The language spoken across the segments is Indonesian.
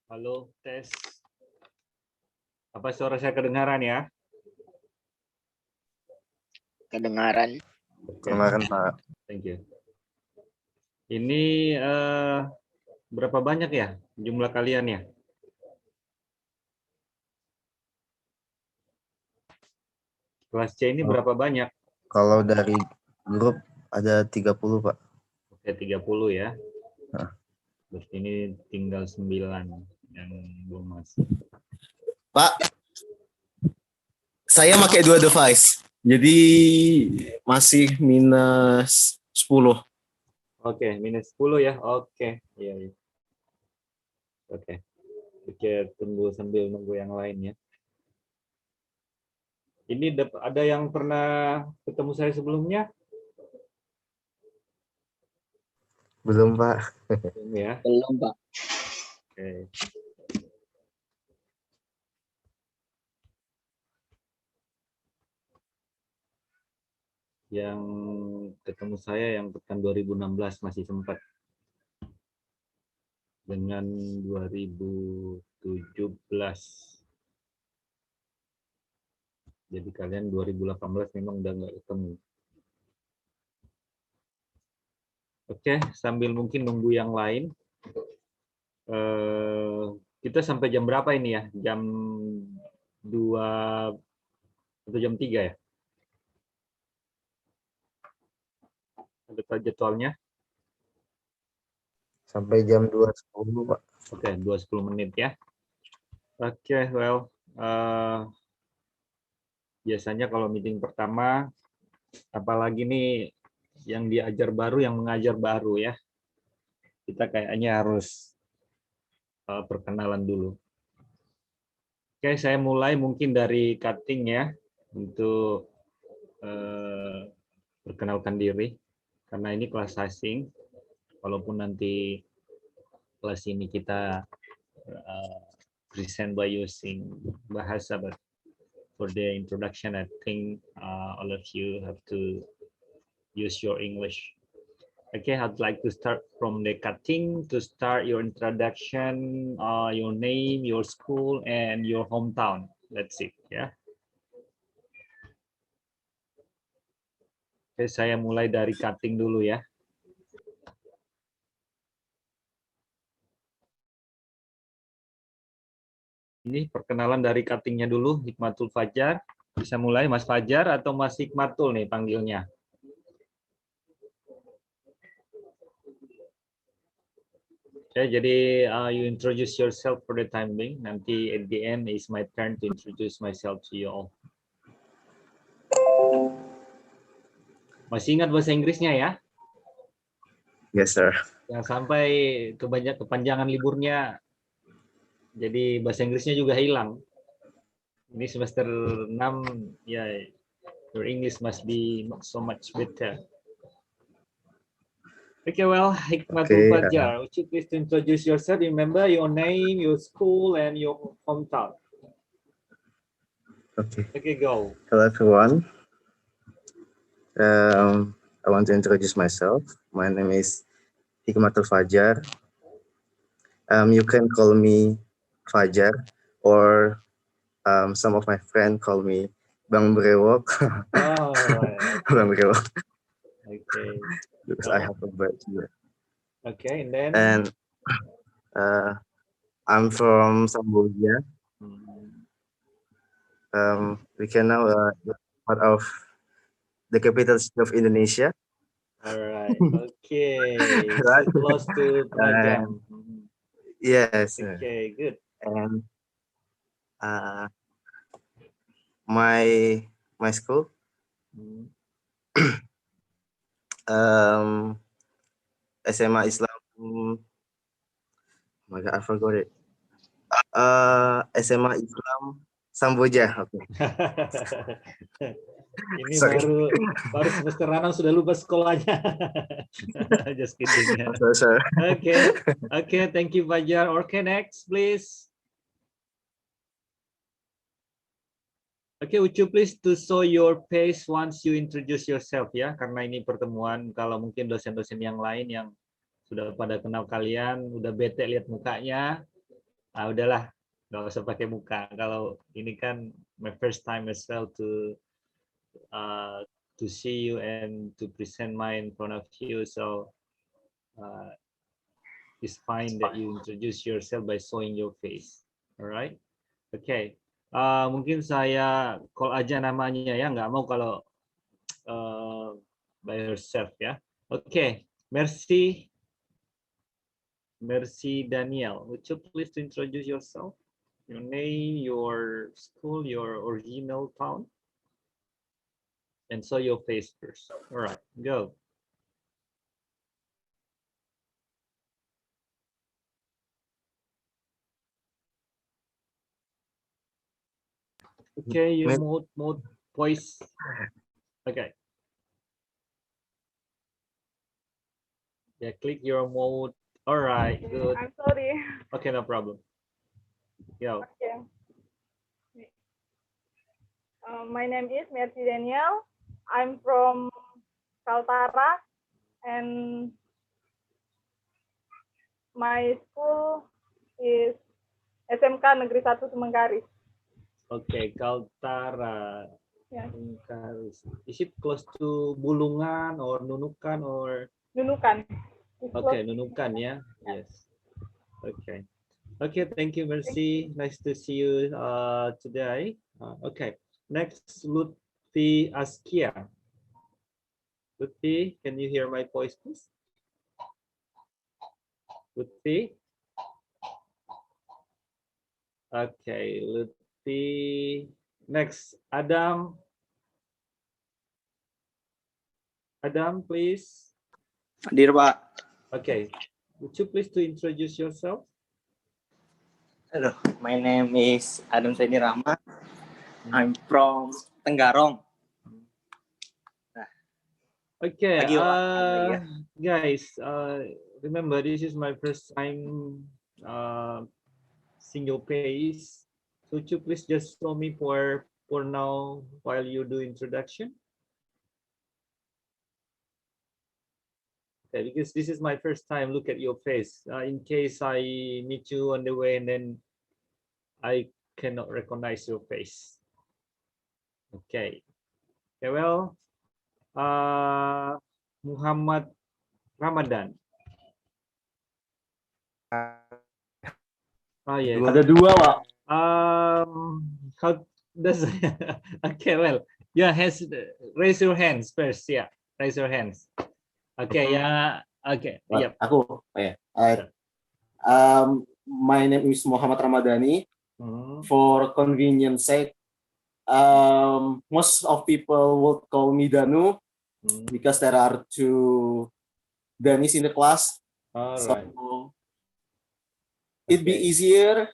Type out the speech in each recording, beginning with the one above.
Halo, tes. Apa suara saya kedengaran ya? Kedengaran. Kedengaran, Pak. Thank you. Ini berapa banyak ya jumlah kalian ya? Kelas C ini berapa banyak? Kalau dari grup ada 30, Pak. Oke, 30 ya. Nah. Terus ini tinggal 9 yang belum masuk. Pak, saya pakai 2 device. Jadi masih minus 10. Oke, minus 10 ya. Oke, iya, iya. Oke. Oke, tunggu sambil nunggu yang lain ya. Ini ada yang pernah ketemu saya sebelumnya? Belum, Pak. Belum ya. Belum, Pak. Oke. Yang ketemu saya yang tahun 2016 masih sempat. Dengan 2017. Jadi kalian 2018 memang udah nggak ketemu. Oke, sambil mungkin nunggu yang lain. Kita sampai jam berapa ini ya? Jam 2 atau jam 3 ya? Ada jadwalnya? Sampai jam 2.10, Pak. Oke, 2:10 menit ya. Oke, well, biasanya kalau meeting pertama, apalagi nih yang diajar baru, yang mengajar baru ya, kita kayaknya harus perkenalan dulu. Oke, saya mulai mungkin dari cutting ya, untuk perkenalkan diri, karena ini kelas asing, walaupun nanti kelas ini kita present by using bahasa, but for the introduction, I think all of you have to use your English. Okay, I'd like to start from the cutting. To start your introduction, your name, your school, and your hometown. That's it, ya. Oke, saya mulai dari cutting dulu ya. Ini perkenalan dari cuttingnya dulu, Hikmatul Fajar. Bisa mulai Mas Fajar atau Mas Hikmatul nih panggilnya? Oke, jadi you introduce yourself for the time being. Nanti at the end is my turn to introduce myself to you all. Masih ingat bahasa Inggrisnya ya? Yes, sir. Yang sampai kepanjangan liburnya, jadi bahasa Inggrisnya juga hilang. Ini semester 6, ya, your English must be so much better. Okay, well, Hikmatul Fajar, would you please introduce yourself? Remember your name, your school, and your hometown. Okay. Okay, go. Hello, everyone. I want to introduce myself. My name is Hikmatul Fajar. You can call me Fajar, or some of my friends call me Bang Brewok. Oh, right. Bang Brewok. Okay. Because I have a bird here. Okay, and then? And I'm from Samboja. We can now part of the capital city of Indonesia. All right. Okay. So close to Penajam. Yes. Okay, good. And my school. SMA Islam. Oh my God, I forgot it. SMA Islam Samboja. Okay. Ini baru semester 6 sudah lupa sekolahnya. Just kidding. Sorry. Okay, thank you Fajar. Okay, next please. Okay, would you please to show your face once you introduce yourself ya, karena ini pertemuan, kalau mungkin dosen-dosen yang lain yang sudah pada kenal kalian, udah bete lihat mukanya, Udahlah, nggak usah pakai muka. Kalau ini kan my first time as well uh, to see you and to present mine in front of you. So uh, it's fine that you introduce yourself by showing your face. Alright? Okay. Mungkin saya call aja namanya ya, nggak mau kalau by yourself ya. Okay. Merci. Merci Daniel. Would you please introduce yourself? Your name, your school, your original town, and show your face first. All right, go. Okay, you mode voice. Okay. Yeah, click your mode. All right, good. I'm sorry. Okay, no problem. Go. Okay. My name is Merci Daniel. I'm from Kaltara, and my school is SMK Negeri 1 Semengkaris. Okay, Kaltara. Yeah. Is it close to Bulungan or Nunukan or? Nunukan. Okay, Nunukan, yeah. Yes. Okay. Okay, thank you, Mercy. Nice to see you today. Okay, next, Lutfi Askia. Lutfi, can you hear my voice, please? Lutfi? Okay, Lutfi. Next, Adam. Adam, please. Hadir, Pak. Okay, would you please to introduce yourself? Hello, my name is Adam Saidi Rahmat. I'm from Tenggarong. Okay, Lagi, Pak. guys, remember this is my first time seeing your face. Could you please just show me for now while you do introduction? Okay, because this is my first time look at your face. In case I meet you on the way and then I cannot recognize your face. Okay. Okay, well, Muhammad Ramadan. Oh yeah. Ada dua, Pak. How does okay, well, yeah, raise your hands first. Yeah, raise your hands. Okay, yeah, okay, yep. Aku, ya. My name is Muhammad Ramadhani. For convenience sake, most of people would call me Danu because there are two Danis in the class. All So right. it'd be easier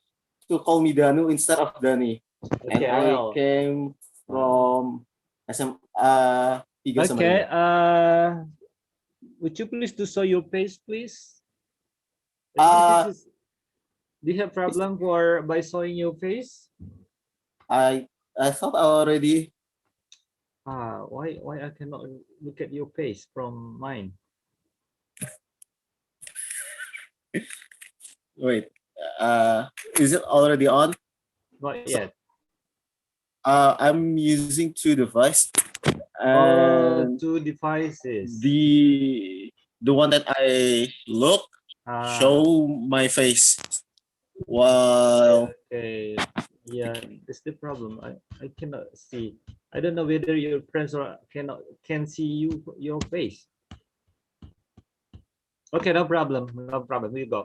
to call me Danu instead of Dani. Okay, And well. I came from Okay, would you please to show your face, please? Do you have problem by showing your face? I thought I already. Why I cannot look at your face from mine? Wait, is it already on? Not yet. I'm using two devices. And two devices. The one that I look show my face. Wow. Okay. Yeah, that's the problem. I cannot see. I don't know whether your friends can see your face. Okay, no problem. No problem. We go.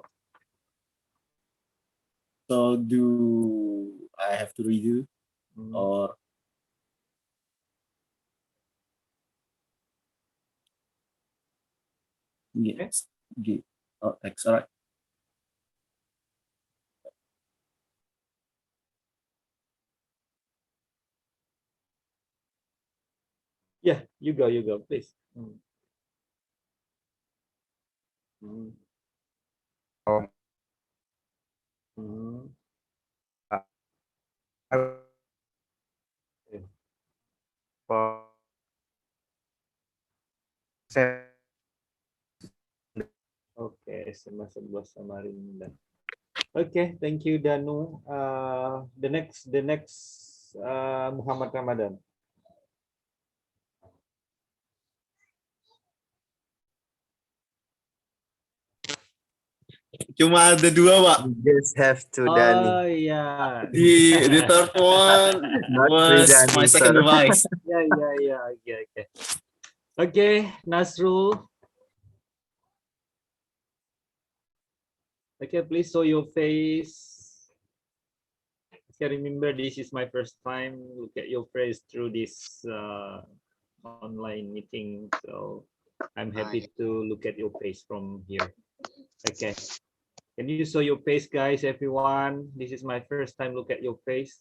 So do I have to redo or? Yes. Okay. Oh, thanks. All right. Yeah, you go, please. Oke, SMA 11 Samarinda. Okay, thank you, Danu. The next Muhammad Ramadan. Cuma ada dua, Pak. You just have to Dani. Oh yeah. The third one Not was Rizani, my second sir. device. Yeah. Okay. Okay, Nasrul. Okay, please show your face. Okay, remember this is my first time. Look at your face through this online meeting. So I'm happy to look at your face from here. Okay. Can you show your face, guys, everyone? This is my first time look at your face.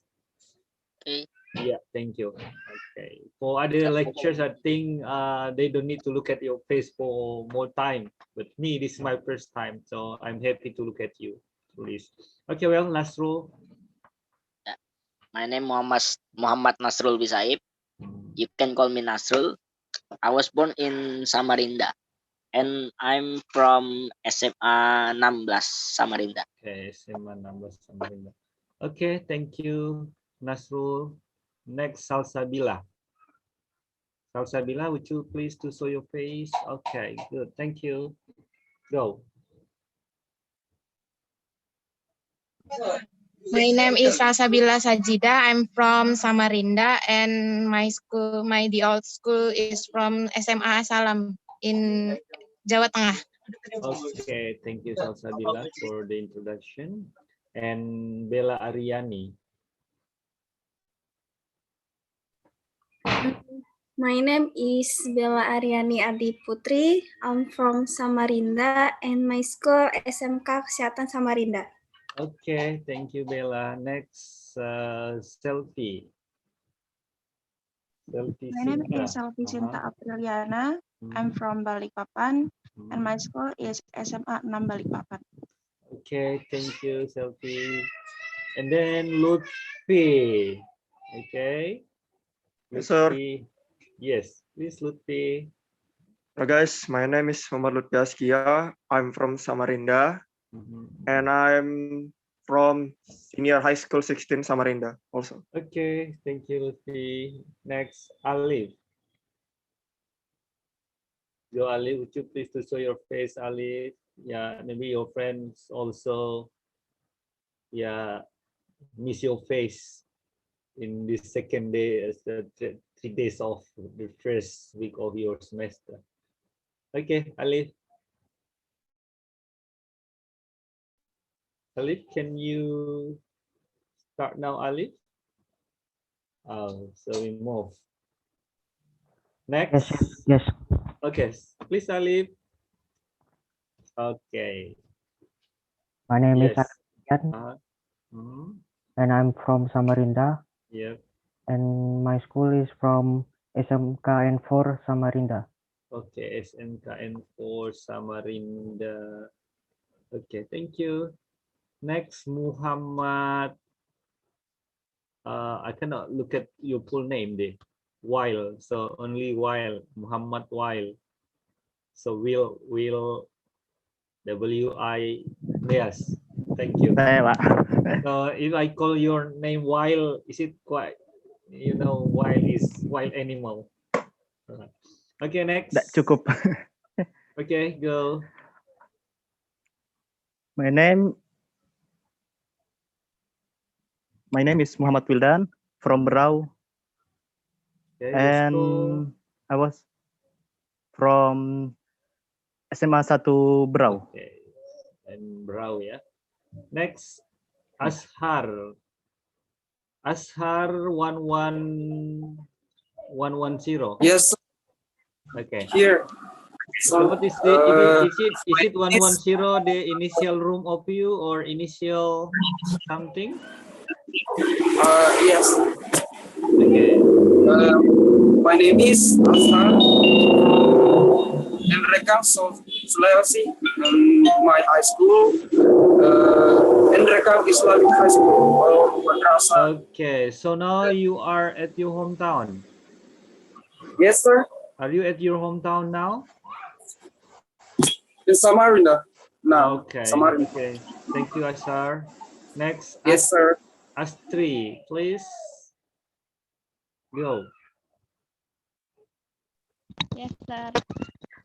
Okay. Yeah, thank you. Okay. For other lectures, I think they don't need to look at your face for more time. But me, this is my first time. So I'm happy to look at you, please. Okay, well, Nasrul. My name Muhammad Nasrul Bisaib. You can call me Nasrul. I was born in Samarinda, and I'm from SMA 16 Samarinda. Okay, SMA 16 Samarinda. Okay, thank you, Nasrul. Next, Salsabila. Salsabila, would you please to show your face? Okay, good. Thank you. Go. My name is Salsabila Sajida. I'm from Samarinda, and the old school is from SMA Asalam in Jawa Tengah. Okay, thank you, Salsabila, for the introduction. And Bella Ariani. My name is Bella Ariani Adi Putri. I'm from Samarinda, and my school SMK Kesehatan Samarinda. Okay, thank you, Bella. Next, Selfie. Selfie My name Sinta. is Selfie Sinta Apriliana. I'm from Balikpapan, and my school is SMA 6 Balikpapan. Okay, thank you, Selfie. And then Lutfi. Okay. Yes, sir. Lutfi. Yes, please, Lutfi. Hello guys, my name is Muhammad Lutfi Askia. I'm from Samarinda, and I'm from Senior High School 16 Samarinda also. Okay, thank you, Lutfi. Next, Alif. Go, Alif. Would you please to show your face, Alif? Yeah, maybe your friends also, yeah, miss your face in this second day as the 3 days of the first week of your semester. Okay, Alif. Alif, can you start now, Alif? Oh, so we move. Next. Yes. Okay, please, Alif. Okay. My name is Yes. Adrian, and I'm from Samarinda. Yep. And my school is from SMKN 4 Samarinda. Okay, SMKN 4 Samarinda. Okay, thank you. Next, Muhammad. I cannot look at your full name, Weil. So only Weil, Muhammad Weil. So will W-I, yes. Thank you. So if I call your name Weil, is it quite, you know, Weil is wild animal. Okay, next. Nggak cukup. Okay, go. My name is Muhammad Wildan from Berau. Okay, And I was from SMA 1 Berau. Okay, and Berau, yeah. Next, Ashar. Ashar 11110. Yes. Okay. Here. So what is the is it 110 the initial room of you or initial something? Yes. Okay. My name is Ashar Enrekang Sulawesi. My high school, Enrekang Islamic High School. Okay, so now you are at your hometown. Yes, sir. Are you at your hometown now? In Samarinda. Okay. Samarinda. Okay. Thank you, Ashar. Next, Yes, sir. Astri, please go. Yes, sir.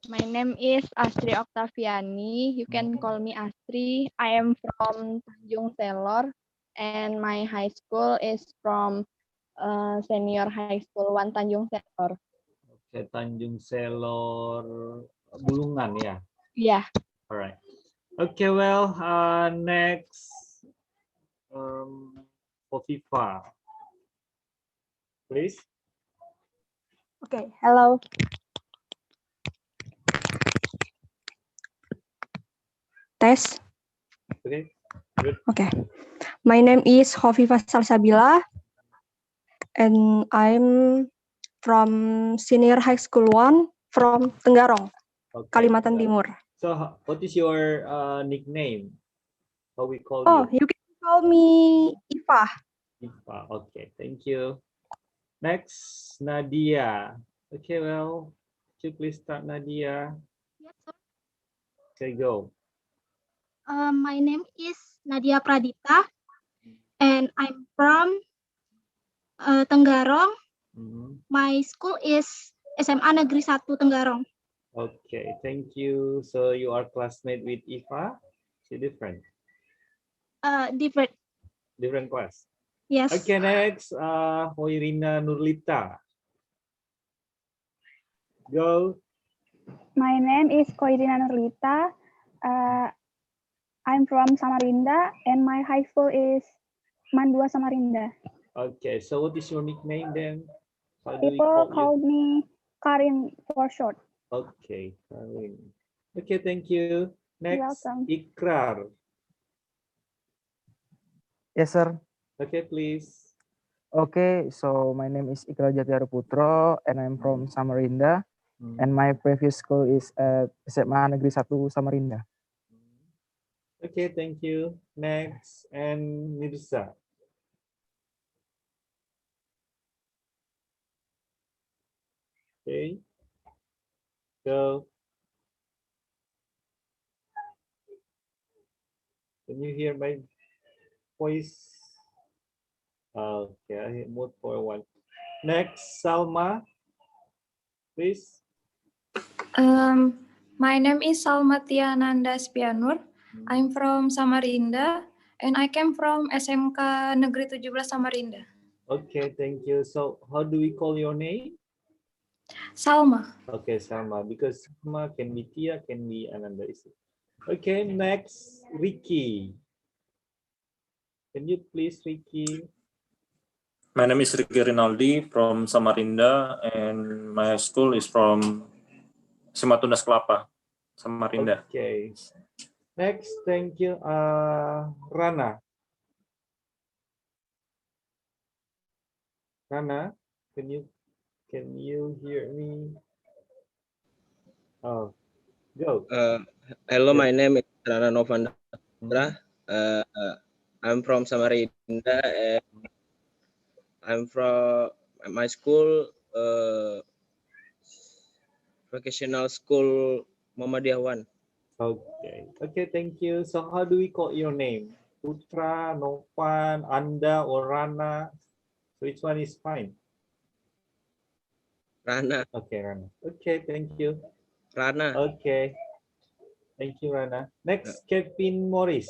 My name is Astri Octaviani. You can call me Astri. I am from Tanjung Selor, and my high school is from Senior High School 1 Tanjung Selor. Okay, Tanjung Selor, Bulungan, ya. Yeah. Alright. Okay, well, next, Kofifa, please. Okay, hello. Tes. Okay, good. Okay. My name is Hovifa Salsabila, and I'm from Senior High School 1 from Tenggarong, Okay, Kalimantan Timur. So, what is your nickname? How we call Oh, you? you can call me Ifa. Ifa. Okay, thank you. Next, Nadia. Okay, well, could you please start, Nadia? Yes, sir. Okay, go. My name is Nadia Pradita, and I'm from Tenggarong. My school is SMA Negeri 1 Tenggarong. Okay, thank you. So you are classmate with Ifa? She different? Different. Different class? Yes. Okay, next, Hoirina Nurlita. Go. My name is Koirina Nurlita. I'm from Samarinda, and my high school is Mandua Samarinda. Okay, so what is your nickname then? How do we People call call me Karin for short. Okay, Karin. Okay, thank you. Next, welcome. Ikrar. Yes, sir. Okay, please. Okay, so my name is Ikrar Jatiara Putro, and I'm from Samarinda, and my previous school is at SMA Negeri 1 Samarinda. Okay, thank you. Next, and Mirza. Okay, go. Can you hear my voice? Okay, I move forward. Next, Salma, please. My name is Salmatia Nanda Spianur. I'm from Samarinda, and I came from SMK Negeri 17 Samarinda. Okay, thank you. So, how do we call your name? Salma. Okay, Salma, because Salma can be Tia, can be Ananda. Okay, next, Ricky. Can you please, Ricky? My name is Ricky Rinaldi from Samarinda, and my school is from SMA Tunas Kelapa, Samarinda. Okay. Next, thank you, Rana. Rana, can you hear me? Oh, go. Hello, my name is Rana Novandra. I'm from Samarinda, and I'm from my school, vocational school Muhammadiyah 1. Okay. Okay, thank you. So how do we call your name? Putra, Novan, Anda, or Rana? So which one is fine? Rana. Okay, Rana. Okay, thank you. Rana. Okay. Thank you, Rana. Next, Kevin Morris.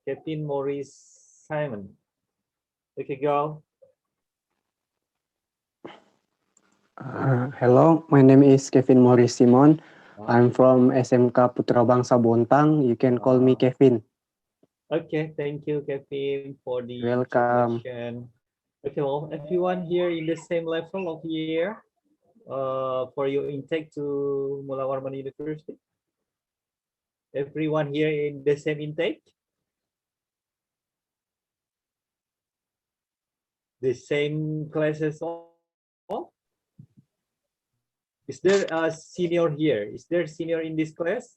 Kevin Morris Simon. Okay, go. Hello, my name is Kevin Morris Simon. I'm from SMK Putra Bangsa Bontang. You can call me Kevin. Okay, thank you, Kevin, for the Welcome. introduction. Okay, well, everyone here in the same level of year for your intake to Mula Warman University? Everyone here in the same intake? The same classes all? Is there a senior here? Is there a senior in this class?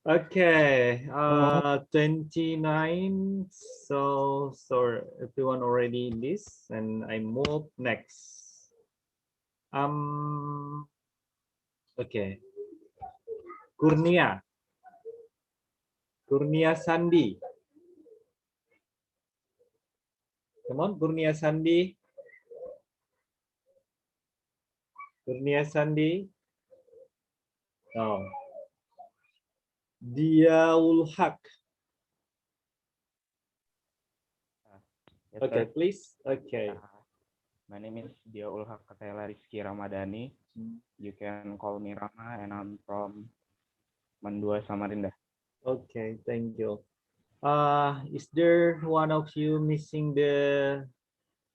Okay, 29. So everyone already in this, and I move next. Okay. Kurnia Sandi. Come on, Kurnia Sandi. Kurnia Sandi. No. Diaul Haq. Yes, Okay, sir. please. Okay. My name is Diaul Haq Katela Rizky Ramadhani. You can call me Rama, and I'm from Mandua, Samarinda. Okay, thank you. Is there one of you missing the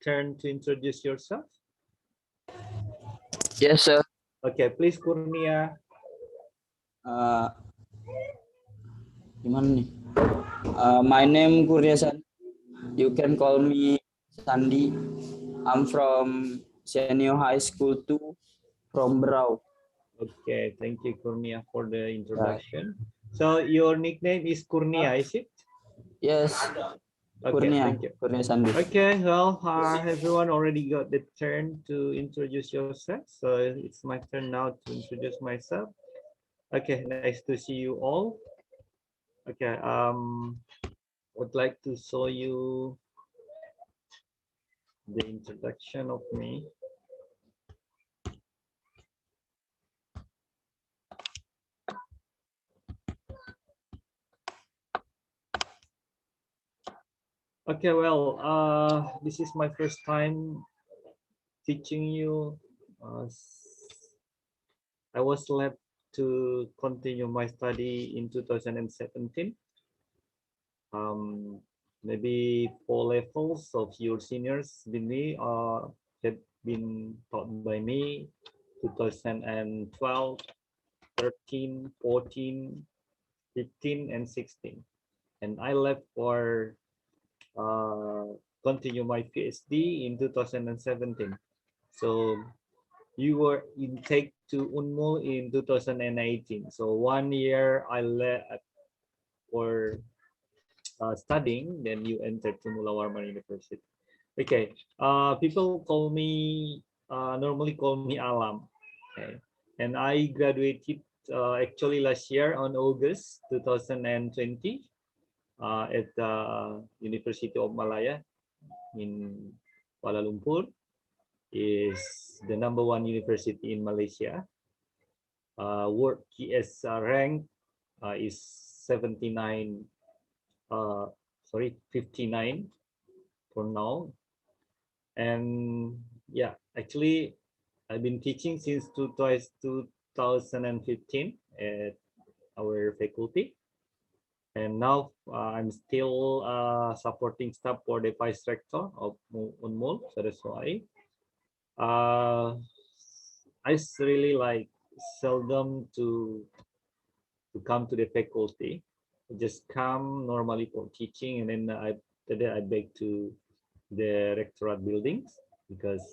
turn to introduce yourself? Yes, sir. Okay, please Kurnia. Gimana nih? My name Kurnia Sandi. You can call me Sandi. I'm from Senior High School 2 from Berau. Okay, thank you Kurnia for the introduction. So your nickname is Kurnia, is it? Yes. Okay, Kurnia. thank you. Kurnia Sandi. Okay, well, everyone already got the turn to introduce yourself. So it's my turn now to introduce myself. Okay, nice to see you all. Okay, would like to show you the introduction of me. Okay, well, this is my first time teaching you. I was left to continue my study in 2017. Maybe 4 levels of your seniors with me have been taught by me 2012, 13, 14, 15, and 16. And I left for continue my PhD in 2017. So you were intake to Unmul in 2018. So 1 year I left for studying, then you entered to Mula Warman University. Okay, people call me, normally call me Alam. Okay, and I graduated actually last year on August 2020 at the University of Malaya in Kuala Lumpur. Is the #1 university in Malaysia. World QS rank is 79. 59 for now. And yeah, actually I've been teaching since 2015 at our faculty, and now I'm still supporting staff for the vice rector of Unmul. So that's why I really like seldom to come to the faculty. Just come normally for teaching, and then today I back to the rectorate buildings because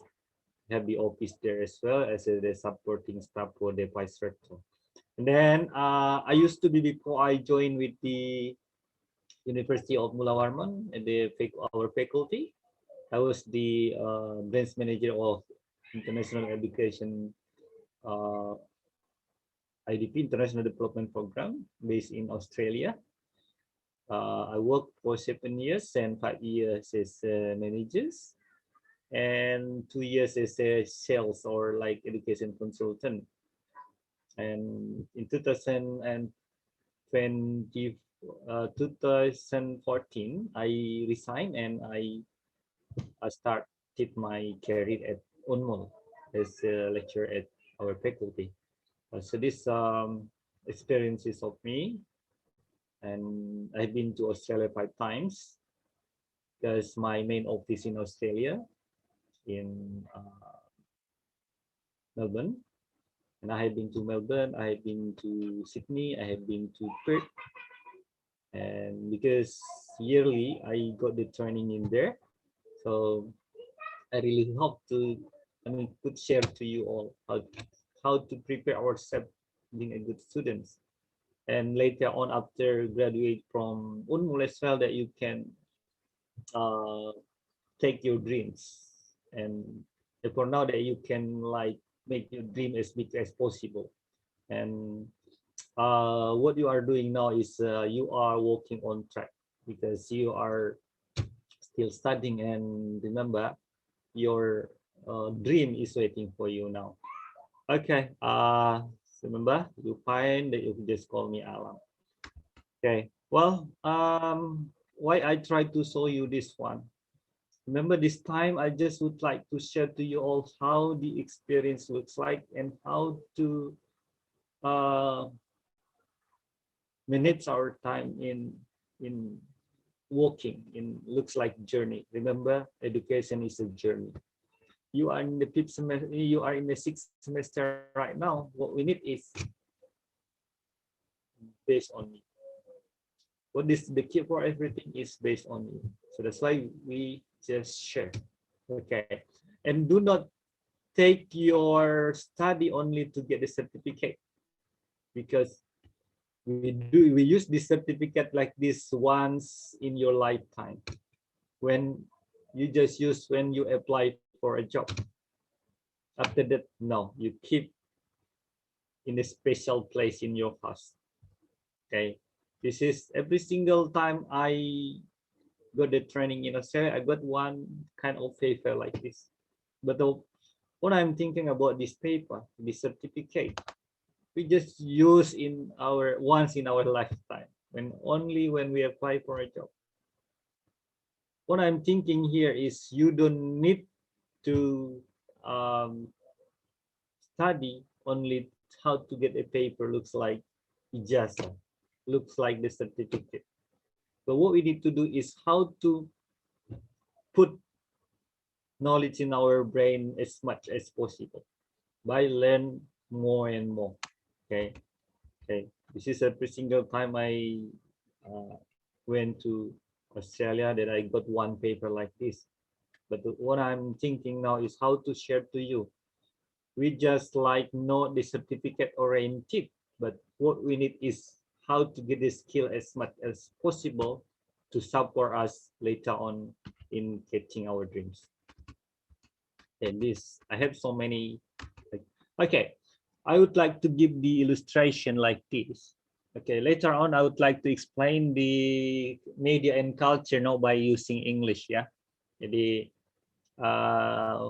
I have the office there as well as the supporting staff for the vice rector. And then I used to be, before I joined with the University of Mula Warman and our faculty, I was the branch manager of international education IDP, International Development Program, based in Australia. I worked for 7 years and 5 years as managers, and 2 years as a sales or like education consultant. And in 2014, I resigned and I started my career at Unmul as a lecturer at our faculty. So this experiences of me, and I've been to Australia 5 times because my main office in Australia in Melbourne, and I have been to Melbourne, I have been to Sydney, I have been to Perth, and because yearly I got the training in there, so I really hope to, could share to you all how to prepare ourselves being a good students. And later on, after graduate from Unmul as well, that you can take your dreams, and for now that you can like make your dream as big as possible. And what you are doing now is you are walking on track because you are still studying, and remember your dream is waiting for you now. Okay, remember you find that you just call me Alam. Okay, well, why I try to show you this one. Remember this time I just would like to share to you all how the experience looks like and how to manage our time in walking in looks like journey. Remember, education is a journey. You are in the 5th semester, you are in the 6th semester right now. What we need is based on me. What is the key for everything is based on you. So that's why we just share. Okay. And do not take your study only to get the certificate, because we use this certificate like this once in your lifetime, when you just use when you apply for a job. After that, no, you keep in a special place in your house. Okay, this is every single time I got the training in Australia, I got one kind of paper like this. But what I'm thinking about this paper, this certificate, we just use in our once in our lifetime, when only when we apply for a job. What I'm thinking here is you don't need to study only how to get a paper looks like ijazah, looks like the certificate. But what we need to do is how to put knowledge in our brain as much as possible by learn more and more. Okay, this is every single time I went to Australia that I got one paper like this. But what I'm thinking now is how to share to you. We just like know the certificate oriented, but what we need is how to get the skill as much as possible to support us later on in catching our dreams. And this, I have so many. Okay, I would like to give the illustration like this. Okay, later on, I would like to explain the media and culture now by using English. Yeah, jadi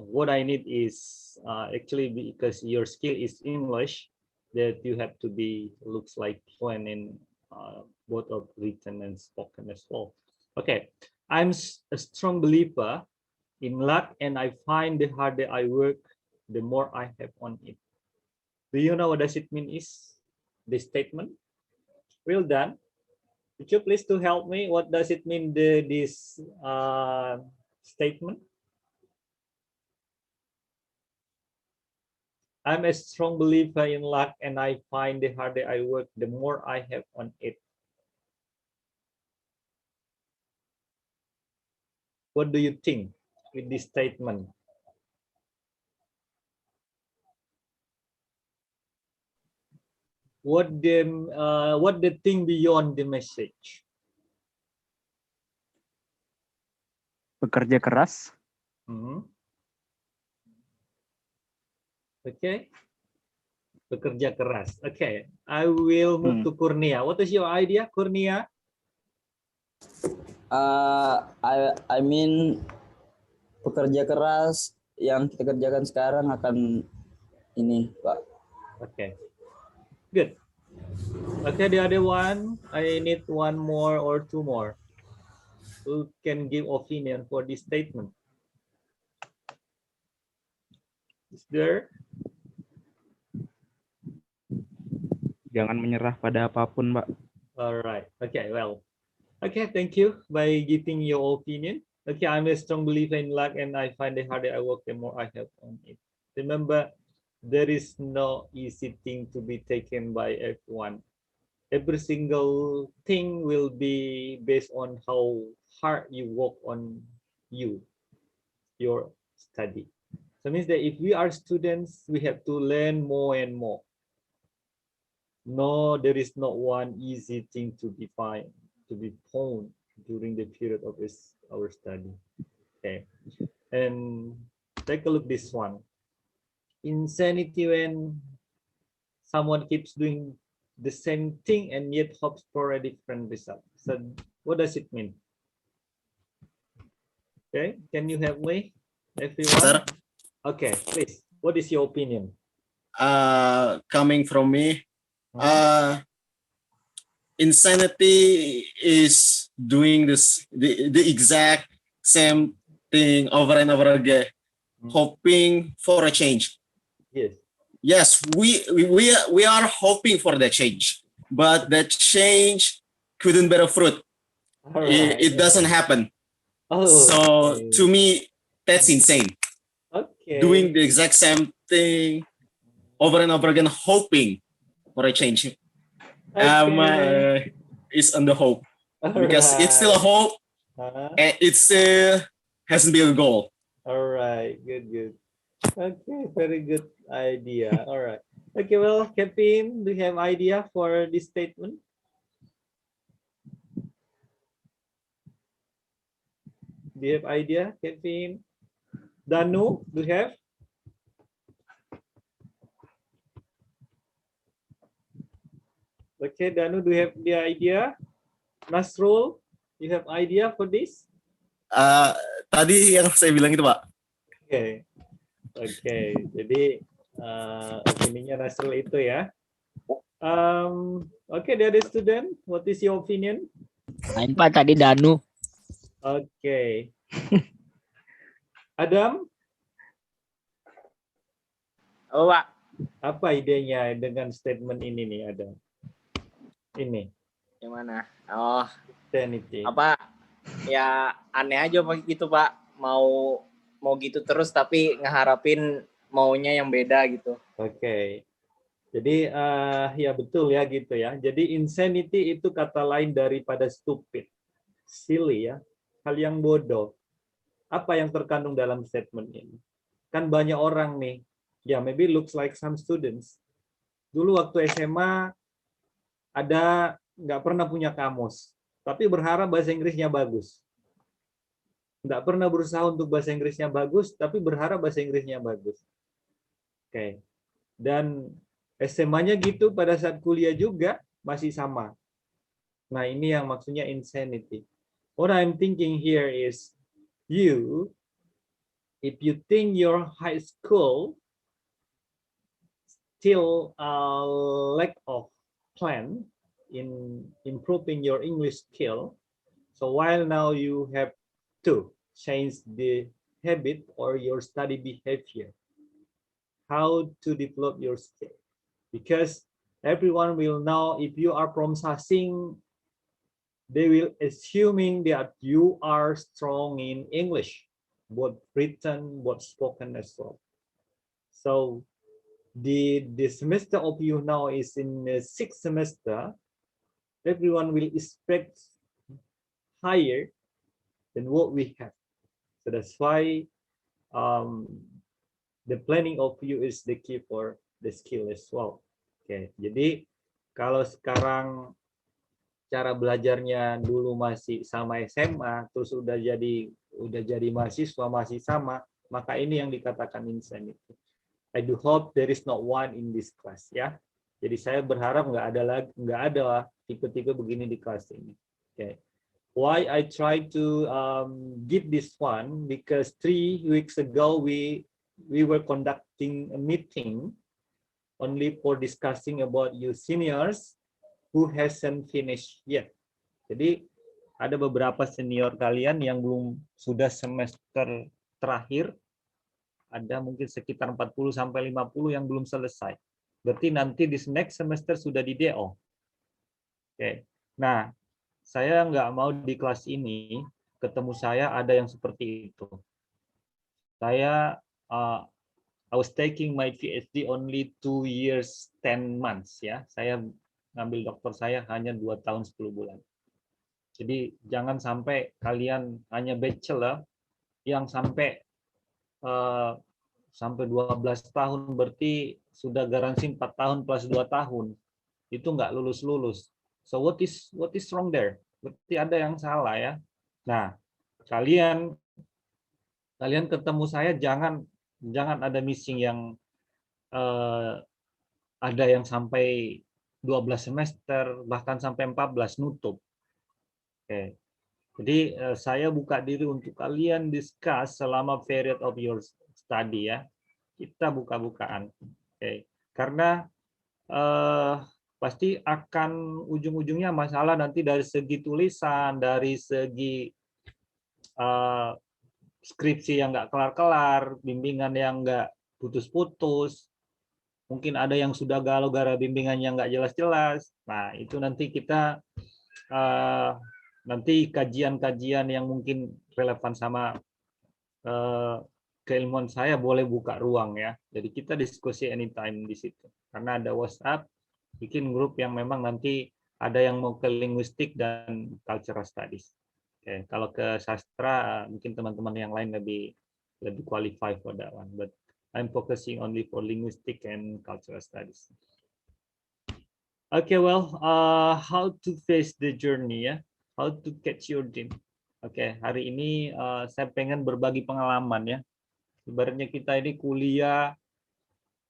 what I need is actually, because your skill is English, that you have to be looks like fluent in both of written and spoken as well. Okay, I'm a strong believer in luck, and I find the harder I work, the more I have on it. Do you know what does it mean is this statement? Well done. Would you please to help me? What does it mean, this statement? I'm a strong believer in luck, and I find the harder I work, the more I have on it. What do you think with this statement? What the thing beyond the message? Bekerja keras. Okay, bekerja keras. Okay, I will move to Kurnia. What is your idea, Kurnia? I mean pekerja keras yang kita kerjakan sekarang akan ini, Pak. Okay, good. Okay, the other one, I need one more or two more who can give opinion for this statement. Is there? Jangan menyerah pada apapun, Pak. All right. Okay, well. Okay, thank you by giving your opinion. Okay, I'm a strong believer in luck, and I find the harder I work, the more I have on it. Remember, there is no easy thing to be taken by everyone. Every single thing will be based on how hard you work on your study. So it means that if we are students, we have to learn more and more. No, there is not one easy thing to be found during the period of our study. Okay, and take a look this one. insanity when someone keeps doing the same thing and yet hopes for a different result. So what does it mean? Okay, can you help me, everyone? Sir? Okay, please. What is your opinion? Coming from me, insanity is doing the exact same thing over and over again, hoping for a change. Yes. Yes, we are hoping for the change, but that change couldn't bear fruit. It doesn't happen. So to me, that's insane. Okay. Doing the exact same thing over and over again, hoping for a change. Is on the hope, because it's still a hope, and it still hasn't been a goal. All right, good. Okay, very good idea. All right. Okay, well, Kevin, do you have idea for this statement? Do you have idea, Kevin? Danu, do you have? Okay, Danu, do you have the idea? Nasrul, you have idea for this? Tadi yang saya bilang itu, Pak. Oke. Jadi opininya Nasrul itu ya. Okay, the other student, what is your opinion? Lain Pak, tadi Danu. Okay. Adam? Oh, Pak. Apa idenya dengan statement ini nih, Adam? Ini. Yang mana? Oh, insanity. Apa? Ya aneh aja gitu, Pak. Mau gitu terus tapi ngeharapin maunya yang beda gitu. Oke. Jadi ya betul ya gitu ya. Jadi insanity itu kata lain daripada stupid. Silly ya. Hal yang bodoh. Apa yang terkandung dalam statement ini? Kan banyak orang nih. Ya, maybe looks like some students. Dulu waktu SMA ada nggak pernah punya kamus, tapi berharap bahasa Inggrisnya bagus. Nggak pernah berusaha untuk bahasa Inggrisnya bagus, tapi berharap bahasa Inggrisnya bagus. Oke. Dan SMA-nya gitu, pada saat kuliah juga masih sama. Nah, ini yang maksudnya insanity. What I'm thinking here is, if you think your high school still lack of plan in improving your English skill, so while now you have to change the habit or your study behavior, how to develop your skill, because everyone will know if you are from Sasing, they will assuming that you are strong in English, both written, both spoken as well. So the semester of you now is in the 6th semester. Everyone will expect higher than what we have. So that's why the planning of you is the key for the skill as well. Oke, jadi kalau sekarang cara belajarnya dulu masih sama SMA, terus udah jadi mahasiswa masih sama, maka ini yang dikatakan insanity. I do hope there is not one in this class ya. Jadi saya berharap nggak ada tipe-tipe begini di kelas ini. Okay. Why I try to give this one, because 3 weeks ago we were conducting a meeting only for discussing about you seniors who hasn't finished yet. Jadi ada beberapa senior kalian yang belum sudah semester terakhir, ada mungkin sekitar 40 sampai 50 yang belum selesai. Berarti nanti di next semester sudah di DO. Oke. Nah, saya nggak mau di kelas ini ketemu saya ada yang seperti itu. Saya I was taking my PhD only 2 years 10 months ya. Saya ngambil doktor saya hanya 2 tahun 10 bulan. Jadi jangan sampai kalian hanya bachelor yang sampai 12 tahun, berarti sudah garansi 4 tahun plus 2 tahun. Itu nggak lulus-lulus. So what is wrong there? Berarti ada yang salah ya. Nah, kalian ketemu saya jangan ada missing yang ada yang sampai 12 semester, bahkan sampai 14 nutup. Oke. Jadi saya buka diri untuk kalian discuss selama period of your study ya. Kita buka-bukaan. Oke. Karena pasti akan ujung-ujungnya masalah nanti dari segi tulisan, dari segi skripsi yang nggak kelar-kelar, bimbingan yang nggak putus-putus, mungkin ada yang sudah galau gara bimbingan yang nggak jelas-jelas. Nah, itu nanti kita nanti kajian-kajian yang mungkin relevan sama keilmuan saya boleh buka ruang ya. Jadi kita diskusi anytime di situ. Karena ada WhatsApp, bikin grup yang memang nanti ada yang mau ke linguistik dan cultural studies. Oke, kalau ke sastra mungkin teman-teman yang lain lebih qualify for that one. But I'm focusing only for linguistic and cultural studies. Okay, well, how to face the journey ya, how to catch your dream. Oke, hari ini saya pengen berbagi pengalaman ya. Ibaratnya kita ini kuliah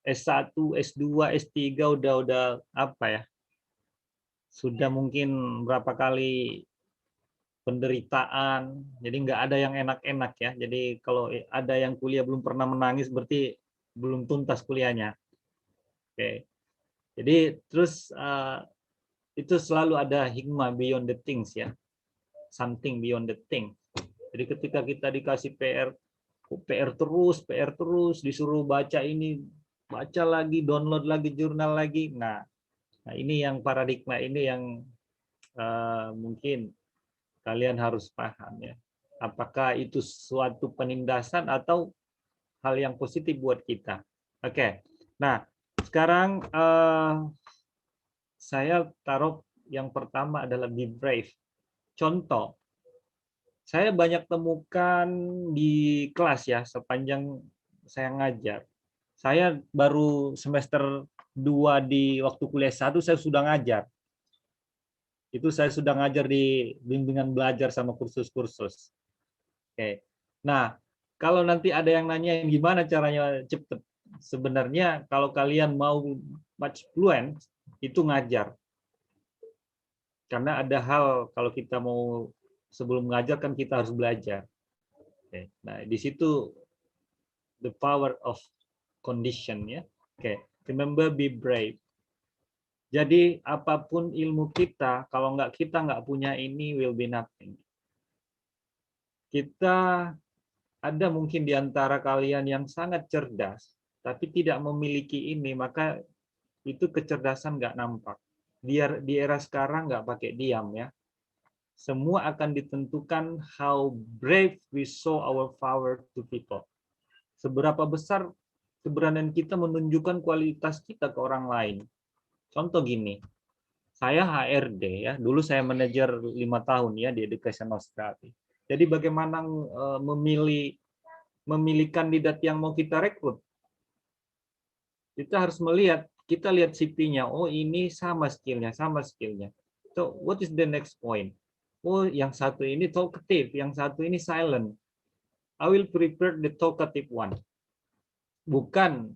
S1, S2, S3 udah apa ya? Sudah mungkin berapa kali penderitaan, jadi nggak ada yang enak-enak ya. Jadi kalau ada yang kuliah belum pernah menangis berarti belum tuntas kuliahnya. Oke, jadi terus itu selalu ada hikmah beyond the things ya, something beyond the thing. Jadi ketika kita dikasih PR terus, disuruh baca ini, baca lagi, download lagi, jurnal lagi. Nah ini yang paradigma ini yang mungkin kalian harus paham ya. Apakah itu suatu penindasan atau hal yang positif buat kita? Oke. Nah, sekarang saya taruh yang pertama adalah be brave. Contoh, saya banyak temukan di kelas ya sepanjang saya ngajar. Saya baru semester 2 di waktu kuliah 1 saya sudah ngajar. Itu saya sudah ngajar di bimbingan belajar sama kursus-kursus. Oke. Nah, kalau nanti ada yang nanya gimana caranya cepet, sebenarnya kalau kalian mau much fluent itu ngajar. Karena ada hal kalau kita mau sebelum mengajar kan kita harus belajar. Oke. Nah, di situ the power of condition ya. Oke. Remember, be brave. Jadi apapun ilmu kita, kalau kita nggak punya ini, will be nothing. Kita ada mungkin di antara kalian yang sangat cerdas, tapi tidak memiliki ini, maka itu kecerdasan nggak nampak. Di era sekarang nggak pakai diam ya. Semua akan ditentukan how brave we show our power to people. Seberapa besar keberanian kita menunjukkan kualitas kita ke orang lain. Contoh gini, saya HRD ya, dulu saya manajer 5 tahun ya di educational strategy. Jadi bagaimana memilih kandidat yang mau kita rekrut? Kita harus kita lihat CV-nya, oh ini sama skillnya. So what is the next point? Oh yang satu ini talkative, yang satu ini silent. I will prepare the talkative one. Bukan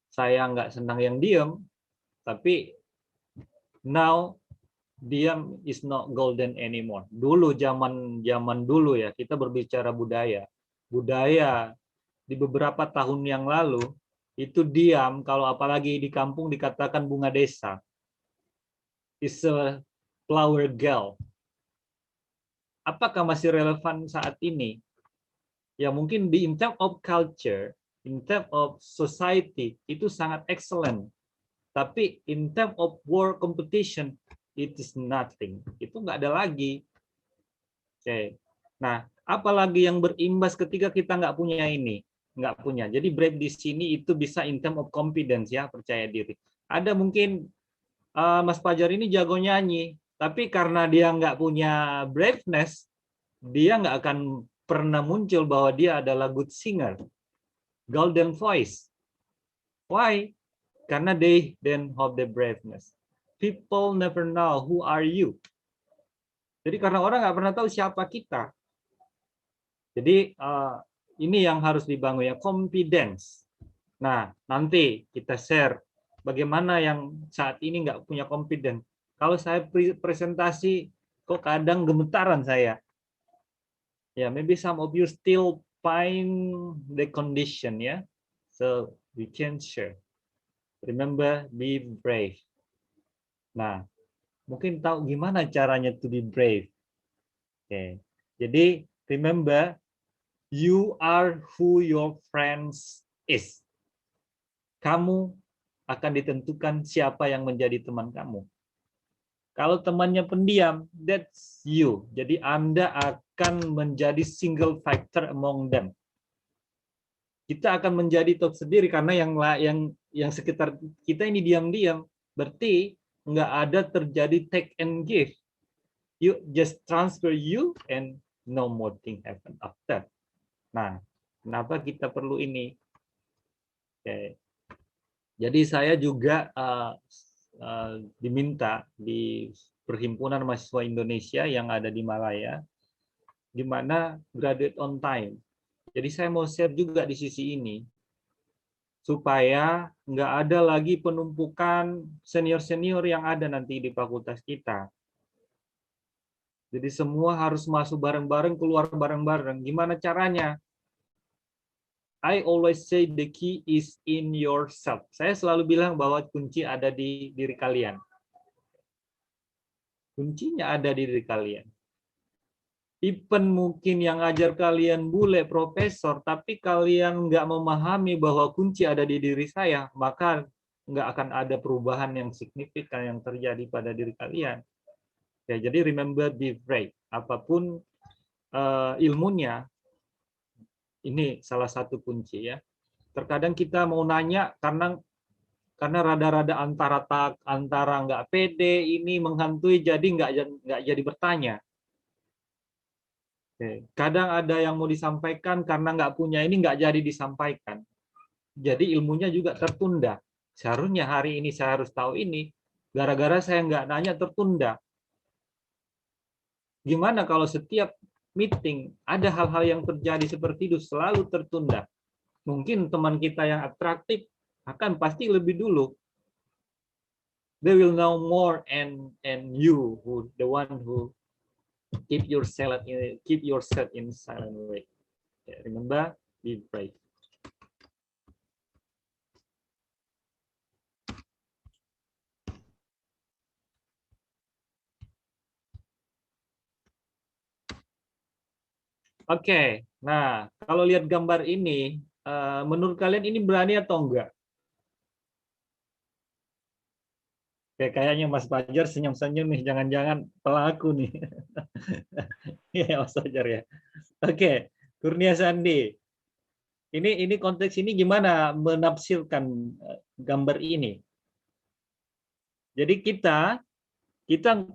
saya nggak senang yang diam, tapi now diam is not golden anymore. Dulu zaman dulu ya, kita berbicara budaya. Budaya di beberapa tahun yang lalu itu diam, kalau apalagi di kampung dikatakan bunga desa. Is a flower girl. Apakah masih relevan saat ini? Ya mungkin in terms of culture, in terms of society itu sangat excellent. Tapi in terms of war competition, it is nothing. Itu nggak ada lagi. Oke. Nah, apalagi yang berimbas ketika kita nggak punya ini, nggak punya. Jadi brave di sini itu bisa in terms of confidence ya, percaya diri. Ada mungkin Mas Fajar ini jago nyanyi, tapi karena dia nggak punya braveness, dia nggak akan pernah muncul bahwa dia adalah good singer, golden voice. Why? Karena they don't have the braveness. People never know who are you. Jadi karena orang nggak pernah tahu siapa kita. Jadi ini yang harus dibangun ya, confidence. Nah, nanti kita share bagaimana yang saat ini nggak punya confidence. Kalau saya presentasi, kok kadang gemetaran saya. Ya, maybe some of you still find the condition, ya. So we can share. Remember, be brave. Nah, mungkin tahu gimana caranya to be brave. Oke. Jadi, remember, you are who your friends is. Kamu akan ditentukan siapa yang menjadi teman kamu. Kalau temannya pendiam, that's you. Jadi Anda akan menjadi single factor among them. Kita akan menjadi top sendiri karena yang sekitar kita ini diam-diam. Berarti nggak ada terjadi take and give. You just transfer you and no more thing happen after. Nah, kenapa kita perlu ini? Oke. Jadi saya juga diminta di Perhimpunan Mahasiswa Indonesia yang ada di Malaya, di mana graduate on time. Jadi saya mau share juga di sisi ini, supaya nggak ada lagi penumpukan senior-senior yang ada nanti di fakultas kita. Jadi semua harus masuk bareng-bareng, keluar bareng-bareng. Gimana caranya? I always say the key is in yourself. Saya selalu bilang bahwa kunci ada di diri kalian. Kuncinya ada di diri kalian. Even mungkin yang ajar kalian bule, profesor, tapi kalian nggak memahami bahwa kunci ada di diri saya, maka nggak akan ada perubahan yang signifikan yang terjadi pada diri kalian. Ya, jadi remember, be brave. Apapun ilmunya, ini salah satu kunci ya. Terkadang kita mau nanya karena rada-rada antara nggak pede, ini menghantui, jadi nggak jadi bertanya. Kadang ada yang mau disampaikan karena nggak punya ini, nggak jadi disampaikan. Jadi ilmunya juga tertunda. Seharusnya hari ini saya harus tahu ini, gara-gara saya nggak nanya tertunda. Gimana kalau setiap meeting ada hal-hal yang terjadi seperti itu selalu tertunda? Mungkin teman kita yang atraktif akan pasti lebih dulu. They will know more and you who the one who keep yourself in silent way. Remember, be brave. Oke, nah kalau lihat gambar ini, menurut kalian ini berani atau enggak? Oke, kayaknya Mas Fajar senyum-senyum nih, jangan-jangan pelaku nih. Iya, Mas Fajar ya. Oke, Kurnia Sandi. Ini konteks ini gimana menafsirkan gambar ini? Jadi kita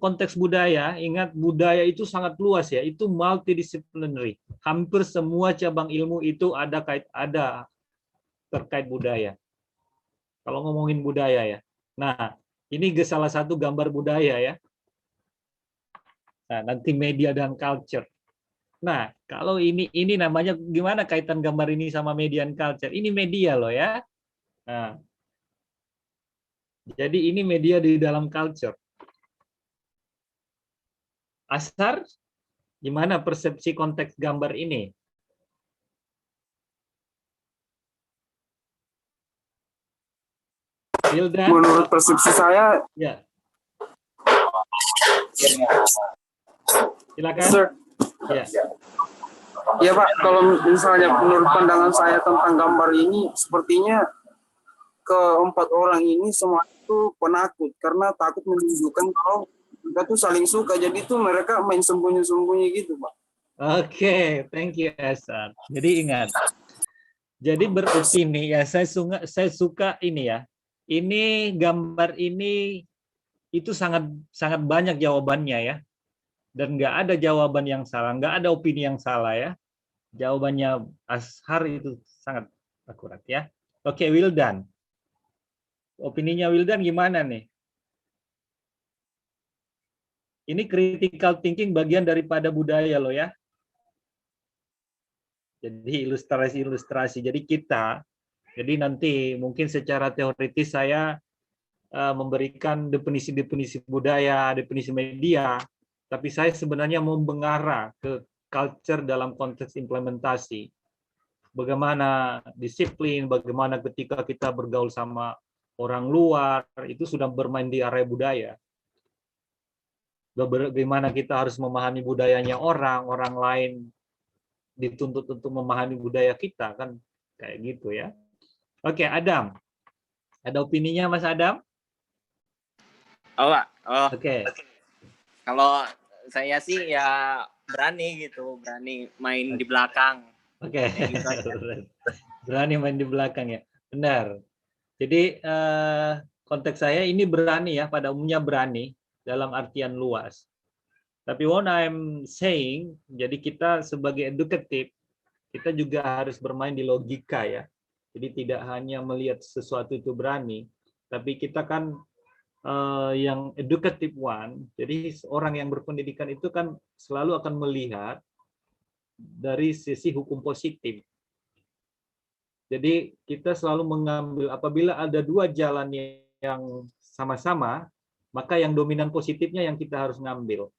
konteks budaya, ingat budaya itu sangat luas ya, itu multidisciplinary. Hampir semua cabang ilmu itu ada terkait budaya. Kalau ngomongin budaya ya. Nah, ini salah satu gambar budaya ya. Nah, nanti media dan culture. Nah, kalau ini namanya gimana kaitan gambar ini sama media dan culture? Ini media loh ya. Nah, jadi ini media di dalam culture. Asar, gimana persepsi konteks gambar ini? Hilda? Menurut persepsi saya, ya. Silakan. Sir. Ya. Ya Pak, kalau misalnya menurut pandangan saya tentang gambar ini, sepertinya keempat orang ini semua itu penakut karena takut menunjukkan kalau mereka tuh saling suka, jadi tuh mereka main sembunyi-sembunyi gitu, Pak. Oke, thank you, Asar. Jadi ingat, jadi beropini ya, saya suka ini ya. Ini gambar ini itu sangat banyak jawabannya ya, dan nggak ada jawaban yang salah, nggak ada opini yang salah ya. Jawabannya Ashar itu sangat akurat ya. Oke, Wildan. Opininya Wildan gimana nih? Ini critical thinking bagian daripada budaya loh ya. Jadi ilustrasi-ilustrasi. Jadi kita Jadi nanti mungkin secara teoritis saya memberikan definisi-definisi budaya, definisi media, tapi saya sebenarnya mau mengarah ke culture dalam konteks implementasi. Bagaimana disiplin, bagaimana ketika kita bergaul sama orang luar, itu sudah bermain di area budaya. Bagaimana kita harus memahami budayanya orang lain dituntut untuk memahami budaya kita, kan kayak gitu ya. Oke, Adam. Ada opininya Mas Adam? Oh, Pak. Oh. Oke. Kalau saya sih ya berani gitu, berani main di belakang. Oke. Gitu aja. Berani main di belakang ya. Benar. Jadi konteks saya ini berani ya, pada umumnya berani dalam artian luas. Tapi what I'm saying, jadi kita sebagai edukatif, kita juga harus bermain di logika ya. Jadi tidak hanya melihat sesuatu itu berani, tapi kita kan yang educative one, jadi orang yang berpendidikan itu kan selalu akan melihat dari sisi hukum positif. Jadi kita selalu mengambil, apabila ada dua jalan yang sama-sama, maka yang dominan positifnya yang kita harus ngambil.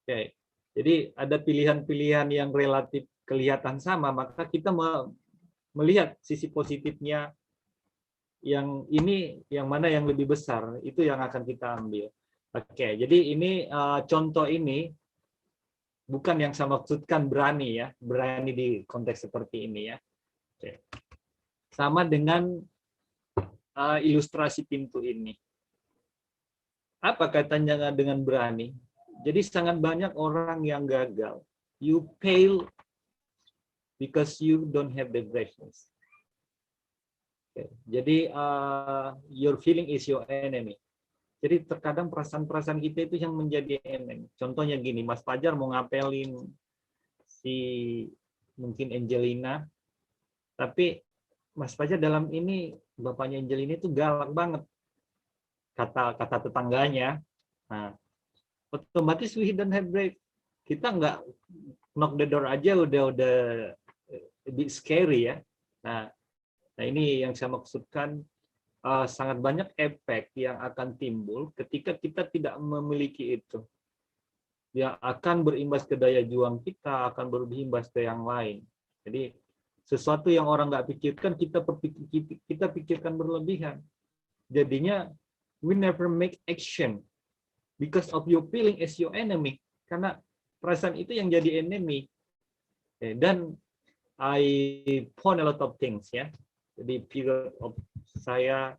Oke, jadi ada pilihan-pilihan yang relatif kelihatan sama, maka kita melihat sisi positifnya yang ini, yang mana yang lebih besar, itu yang akan kita ambil. Oke, jadi ini contoh ini bukan yang saya maksudkan berani ya, berani di konteks seperti ini ya. Oke. Sama dengan ilustrasi pintu ini. Apa kaitannya dengan berani? Jadi sangat banyak orang yang gagal. You fail because you don't have the greatness. Okay. Jadi your feeling is your enemy. Jadi terkadang perasaan-perasaan kita itu yang menjadi enemy. Contohnya gini, Mas Fajar mau ngapelin si mungkin Angelina, tapi Mas Fajar dalam ini bapaknya Angelina itu galak banget. Kata tetangganya. Nah, otomatis we don't have break. Kita nggak knock the door aja udah a bit scary ya. Nah ini yang saya maksudkan, sangat banyak efek yang akan timbul ketika kita tidak memiliki itu. Yang akan berimbas ke daya juang kita, akan berimbas ke yang lain. Jadi sesuatu yang orang nggak pikirkan, kita pikirkan berlebihan. Jadinya we never make action. Because of your feeling as your enemy, karena perasaan itu yang jadi enemy. Dan I found a lot of things ya. Jadi period of saya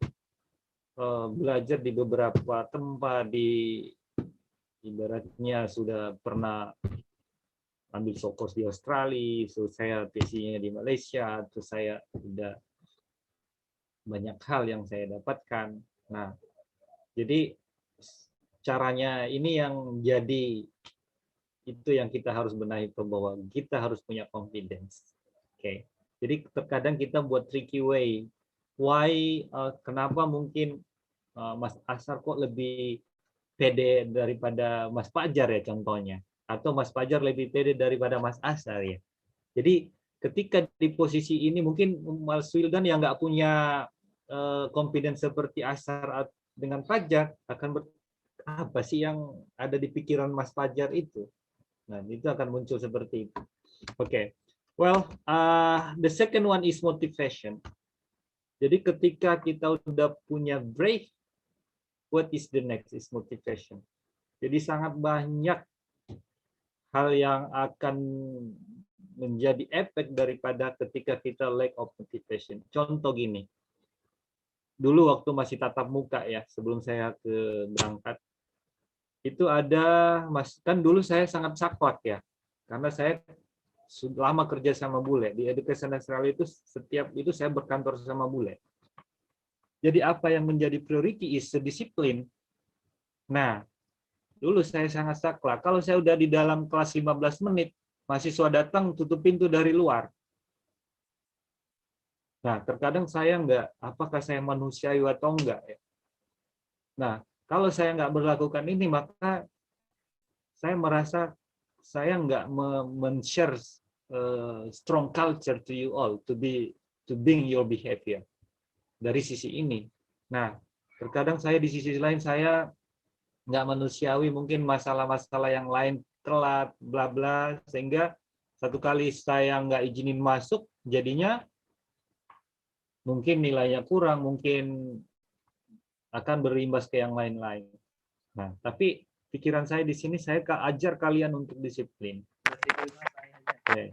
belajar di beberapa tempat, di ibaratnya sudah pernah ambil sokos di Australia, terus saya PhD-nya di Malaysia, terus saya sudah banyak hal yang saya dapatkan. Nah, jadi caranya ini yang jadi itu yang kita harus benahi, bahwa kita harus punya confidence. Oke. Jadi terkadang kita buat tricky way. Why? Kenapa mungkin Mas Asar kok lebih pede daripada Mas Fajar ya contohnya, atau Mas Fajar lebih pede daripada Mas Asar ya. Jadi ketika di posisi ini mungkin Mas Wildan yang nggak punya confidence seperti Asar dengan Fajar akan apa sih yang ada di pikiran Mas Fajar itu? Nah, itu akan muncul seperti itu. Oke. Well, the second one is motivation. Jadi ketika kita udah punya brave, what is the next is motivation. Jadi sangat banyak hal yang akan menjadi efek daripada ketika kita lack of motivation. Contoh gini. Dulu waktu masih tatap muka ya, sebelum saya berangkat, itu ada kan dulu saya sangat saklek ya, karena saya sudah lama kerja sama bule di Education Australia, itu setiap itu saya berkantor sama bule. Jadi apa yang menjadi priority is disiplin. Nah, dulu saya sangat saklek. Kalau saya udah di dalam kelas 15 menit, mahasiswa datang tutup pintu dari luar. Nah, terkadang saya enggak, apakah saya manusiawi atau enggak ya. Nah, kalau saya nggak berlakukan ini, maka saya merasa saya nggak men-share strong culture to you all to be to being your behavior. Dari sisi ini. Nah, terkadang saya di sisi lain saya nggak manusiawi, mungkin masalah-masalah yang lain telat, bla bla, sehingga satu kali saya nggak izinin masuk, jadinya mungkin nilainya kurang, mungkin akan berimbas ke yang lain-lain. Nah, tapi pikiran saya di sini, saya ajar kalian untuk disiplin. Okay.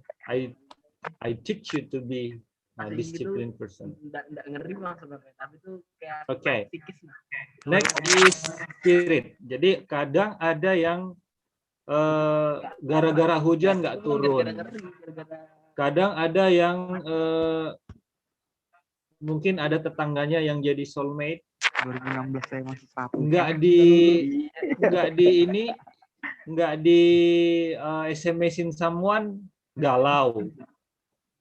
I teach you to be a disciplined person. Nggak ngeri langsung, tapi itu kayak Okay. psikis. Next is spirit. Jadi kadang ada yang gara-gara hujan nggak turun. Kadang ada yang mungkin ada tetangganya yang jadi soulmate. 2016 saya masih satu. Nggak di SMS-in someone, galau,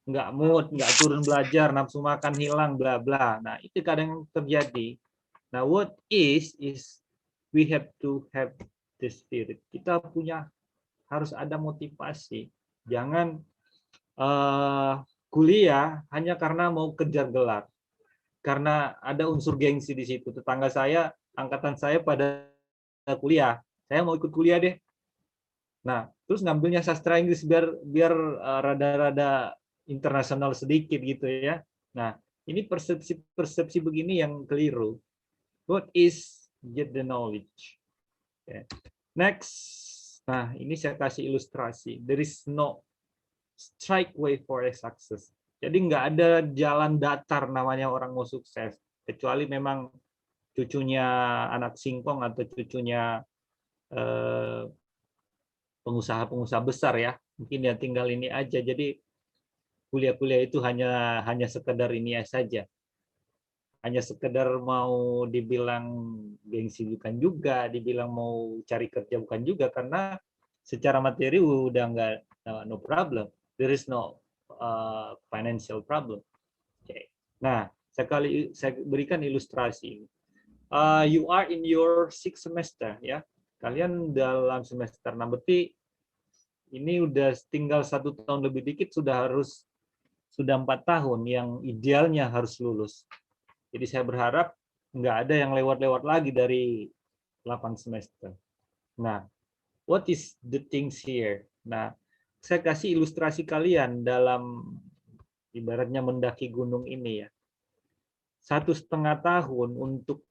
nggak mood, nggak turun belajar, nafsu makan hilang, bla bla. Nah, itu kadang terjadi. Nah, what is we have to have the spirit. Kita harus ada motivasi. Jangan kuliah hanya karena mau kejar gelar. Karena ada unsur gengsi di situ. Tetangga saya, angkatan saya pada kuliah. Saya mau ikut kuliah deh. Nah, terus ngambilnya sastra Inggris biar rada-rada internasional sedikit gitu ya. Nah, ini persepsi begini yang keliru. What is get the knowledge? Okay. Next. Nah, ini saya kasih ilustrasi. There is no straight way for a success. Jadi nggak ada jalan datar namanya orang mau sukses. Kecuali memang cucunya anak singkong atau cucunya pengusaha-pengusaha besar ya. Mungkin dia tinggal ini aja. Jadi kuliah-kuliah itu hanya sekedar ini saja. Hanya sekedar mau dibilang gengsi bukan juga, dibilang mau cari kerja bukan juga, karena secara materi udah nggak, no problem. There is no financial problem. Okay. Nah, saya berikan ilustrasi. You are in your 6th semester ya. Kalian dalam semester 6, berarti ini udah tinggal 1 tahun lebih dikit sudah 4 tahun yang idealnya harus lulus. Jadi saya berharap nggak ada yang lewat-lewat lagi dari 8 semester. Nah, what is the things here? Nah, saya kasih ilustrasi kalian dalam ibaratnya mendaki gunung ini ya. 1,5 tahun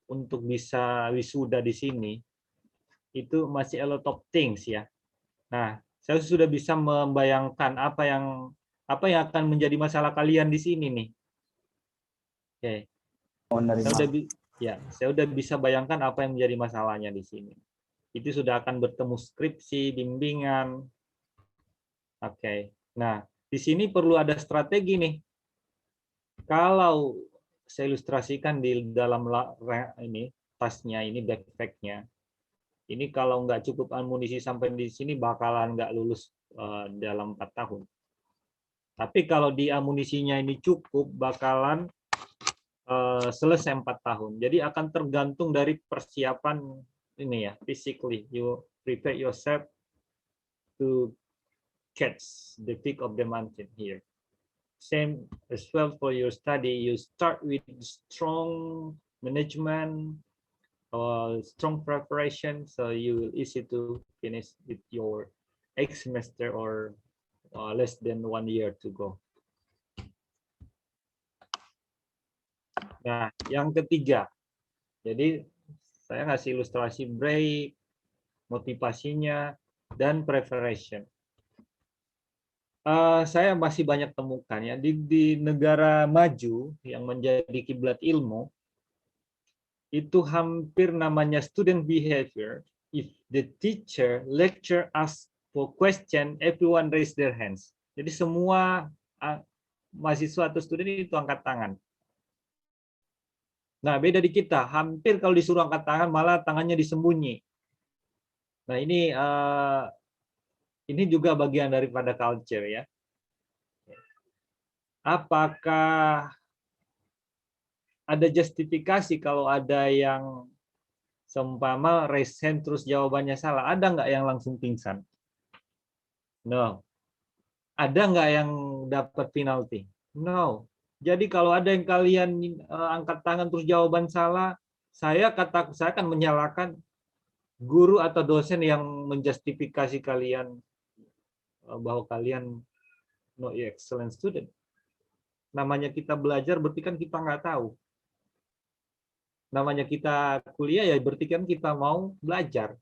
untuk bisa wisuda di sini itu masih a lot of things ya. Nah, saya sudah bisa membayangkan apa yang akan menjadi masalah kalian di sini nih. Oke. Saya udah bisa bayangkan apa yang menjadi masalahnya di sini. Itu sudah akan bertemu skripsi, bimbingan. Oke. Nah, di sini perlu ada strategi nih. Kalau saya ilustrasikan di dalam ini tasnya, ini backpacknya. Ini kalau nggak cukup amunisi sampai di sini bakalan nggak lulus dalam 4 tahun. Tapi kalau di amunisinya ini cukup, bakalan selesai 4 tahun. Jadi akan tergantung dari persiapan ini ya, physically. You prepare yourself to catch the peak of the mountain here. Same as well for your study. You start with strong management, strong preparation, so you will easy to finish with your 8th semester or less than 1 year to go. Nah, yang ketiga, jadi saya ngasih ilustrasi break, motivasinya, dan preparation. Saya masih banyak temukan ya di negara maju yang menjadi kiblat ilmu, itu hampir namanya student behavior. If the teacher lecture ask for question, everyone raise their hands. Jadi semua mahasiswa atau student itu angkat tangan. Nah, beda di kita, hampir kalau disuruh angkat tangan malah tangannya disembunyi. Nah, ini juga bagian daripada culture ya. Apakah ada justifikasi kalau ada yang seumpama raise hand terus jawabannya salah? Ada nggak yang langsung pingsan? No. Ada nggak yang dapat penalti? No. Jadi kalau ada yang kalian angkat tangan terus jawaban salah, saya akan menyalahkan guru atau dosen yang menjustifikasi kalian bahwa kalian no excellent student. Namanya kita belajar berarti kan kita nggak tahu. Namanya kita kuliah ya berarti kan kita mau belajar.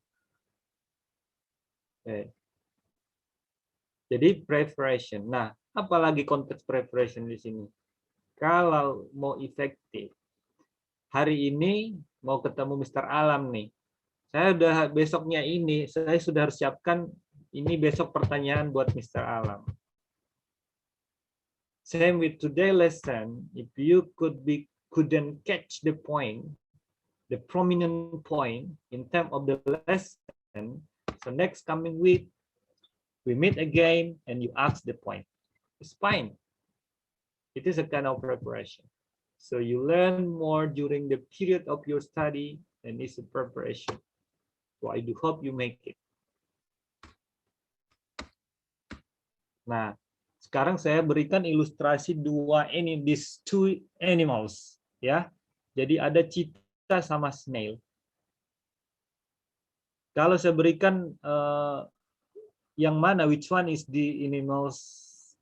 Jadi preparation. Nah, apalagi konteks preparation di sini? Kalau mau efektif, hari ini mau ketemu Mr. Alam nih. Saya udah besoknya ini, saya sudah harus siapkan ini besok pertanyaan buat Mr. Alam. Same with today lesson, if you couldn't catch the point, the prominent point in terms of the lesson, so next coming week, we meet again and you ask the point. It's fine. It is a kind of preparation. So you learn more during the period of your study and it's a preparation. So I do hope you make it. Nah, sekarang saya berikan ilustrasi these two animals, ya. Jadi ada cheetah sama snail. Kalau saya berikan yang mana, which one is the animals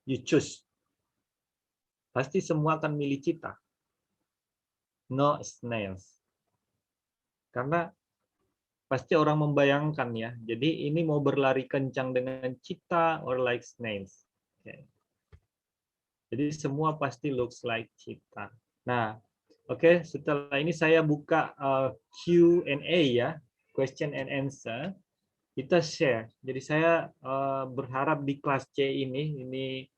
you choose? Pasti semua akan milih cheetah. No snails. Karena pasti orang membayangkan ya. Jadi ini mau berlari kencang dengan cheetah or like snails. Okay. Jadi semua pasti looks like cheetah. Nah, oke, setelah ini saya buka Q&A ya, question and answer. Kita share. Jadi saya berharap di kelas C ini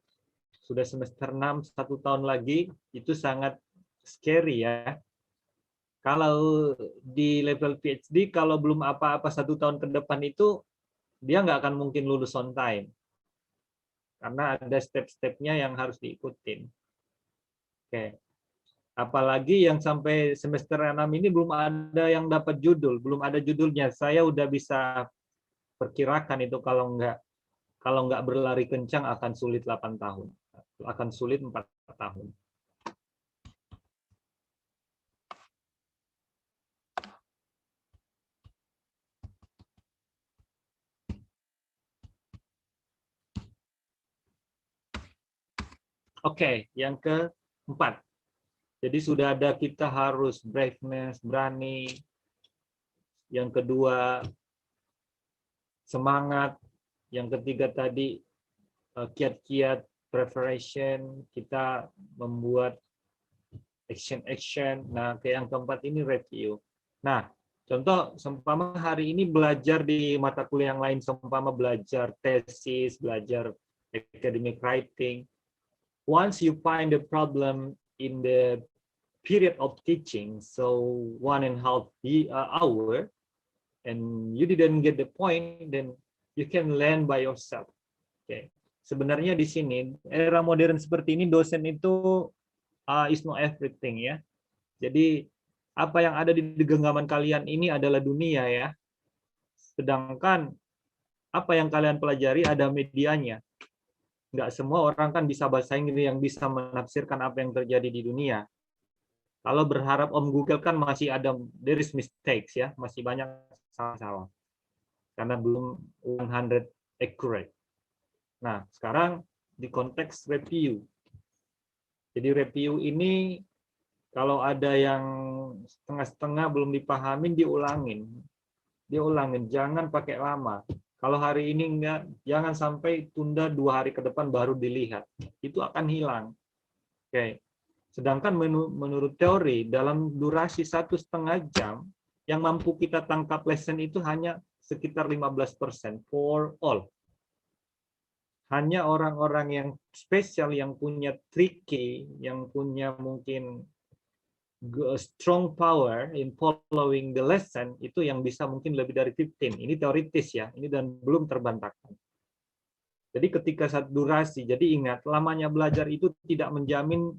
sudah semester 6, 1 tahun lagi, itu sangat scary ya. Kalau di level PhD, kalau belum apa-apa 1 tahun ke depan itu, dia nggak akan mungkin lulus on time. Karena ada step-stepnya yang harus diikutin. Oke. Apalagi yang sampai semester 6 ini belum ada yang dapat judul, belum ada judulnya. Saya udah bisa perkirakan itu kalau nggak berlari kencang akan sulit 8 tahun. Akan sulit 4 tahun. Oke, yang keempat. Jadi sudah ada kita harus braveness, berani. Yang kedua, semangat. Yang ketiga tadi, kiat-kiat, preparation, kita membuat action. Nah, ke yang keempat ini review. Nah, contoh, seumpama hari ini belajar di mata kuliah yang lain, seumpama belajar tesis, belajar academic writing. Once you find the problem in the period of teaching, so 1.5 hour, and you didn't get the point, then you can learn by yourself. Okay. Sebenarnya di sini era modern seperti ini dosen itu is not everything ya. Jadi apa yang ada di genggaman kalian ini adalah dunia ya. Sedangkan apa yang kalian pelajari ada medianya. Nggak semua orang kan bisa bahasa Inggris yang bisa menafsirkan apa yang terjadi di dunia. Kalau berharap Om Google kan masih ada there is mistakes ya, masih banyak salah-salah. Karena belum 100 accurate. Nah, sekarang di konteks review. Jadi review ini kalau ada yang setengah-setengah belum dipahamin, diulangin. Jangan pakai lama. Kalau hari ini enggak, jangan sampai tunda 2 hari ke depan baru dilihat. Itu akan hilang. Oke. Sedangkan menurut teori, dalam durasi 1,5 jam, yang mampu kita tangkap lesson itu hanya sekitar 15% for all. Hanya orang-orang yang spesial, yang punya tricky, yang punya mungkin strong power in following the lesson, itu yang bisa mungkin lebih dari 15. Ini teoritis ya, ini dan belum terbantahkan. Jadi ketika saat durasi, jadi ingat, lamanya belajar itu tidak menjamin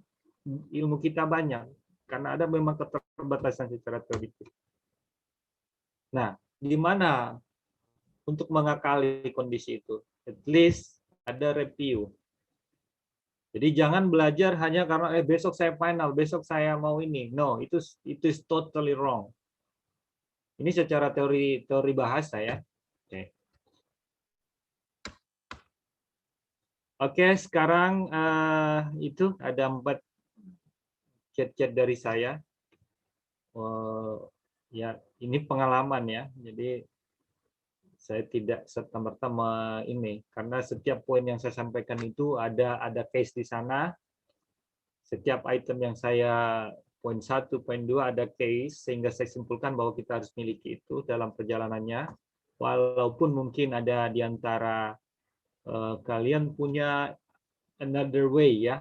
ilmu kita banyak, karena ada memang keterbatasan secara teoritis. Nah, gimana untuk mengakali kondisi itu? At least ada review. Jadi jangan belajar hanya karena besok saya final, besok saya mau ini. No, itu is totally wrong. Ini secara teori bahasa ya. Oke. Oke, sekarang itu ada 4 chat-chat dari saya. Ya, ini pengalaman ya. Jadi saya tidak serta-merta ini karena setiap poin yang saya sampaikan itu ada case di sana. Setiap item yang saya poin 1, poin 2 ada case sehingga saya simpulkan bahwa kita harus miliki itu dalam perjalanannya. Walaupun mungkin ada di antara kalian punya another way ya,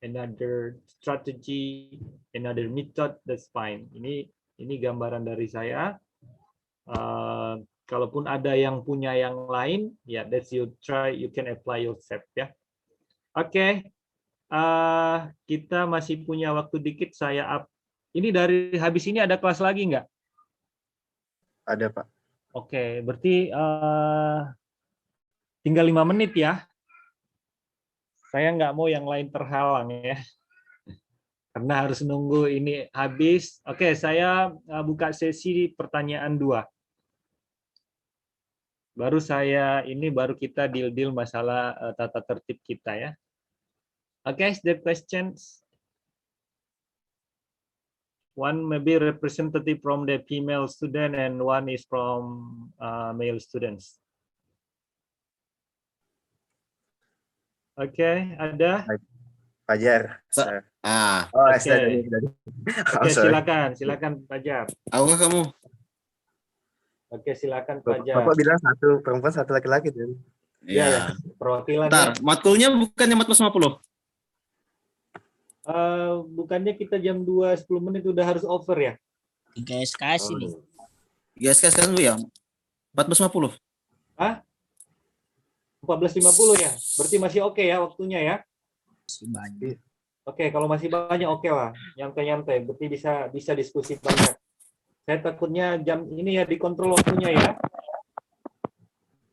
another strategy, another method, that's fine. Ini gambaran dari saya. Kalaupun ada yang punya yang lain, ya that's you try, you can apply yourself ya. Oke, kita masih punya waktu dikit. Saya up. Ini dari habis ini ada kelas lagi nggak? Ada Pak. Oke, berarti tinggal 5 menit ya. Saya nggak mau yang lain terhalang ya. Karena harus nunggu ini habis. Oke, saya buka sesi pertanyaan 2. Baru kita deal masalah tata tertib kita ya. Okay, the questions. One maybe representative from the female student and one is from male students. Okay, ada? Fajar. Oke. Oke, silakan Fajar. Aku kamu. Oke, silakan Fajar. Bapak bilang 1 perempuan 1 laki-laki tuh. Iya, perwakilan. Bentar, matkulnya bukannya 14.50? Bukannya kita jam 2.10 menit udah harus over ya? 3 SKS ini. 3 SKS kan dulu ya? 14.50? Hah? 14.50 ya? Berarti masih oke ya waktunya ya? Masih banyak. Oke, kalau masih banyak oke lah. Nyantai-nyantai, berarti bisa diskusi banyak. Saya takutnya jam ini ya dikontrol waktunya ya.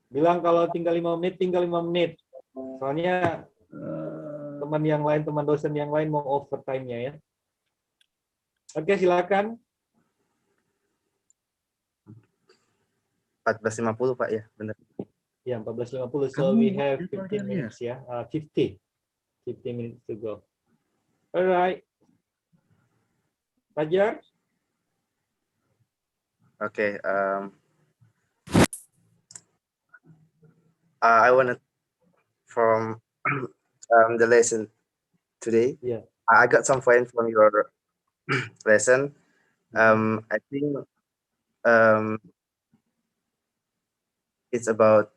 Bilang kalau tinggal 5 menit, tinggal 5 menit. Soalnya teman yang lain, teman dosen yang lain mau overtime-nya ya. Oke, silakan. 14.50 Pak ya, benar. Ya, 14.50. So we have 15 minutes ya. 50 minutes to go. Alright. Fajar. Okay. I want to from the lesson today. Yeah. I got some points from your lesson. I think it's about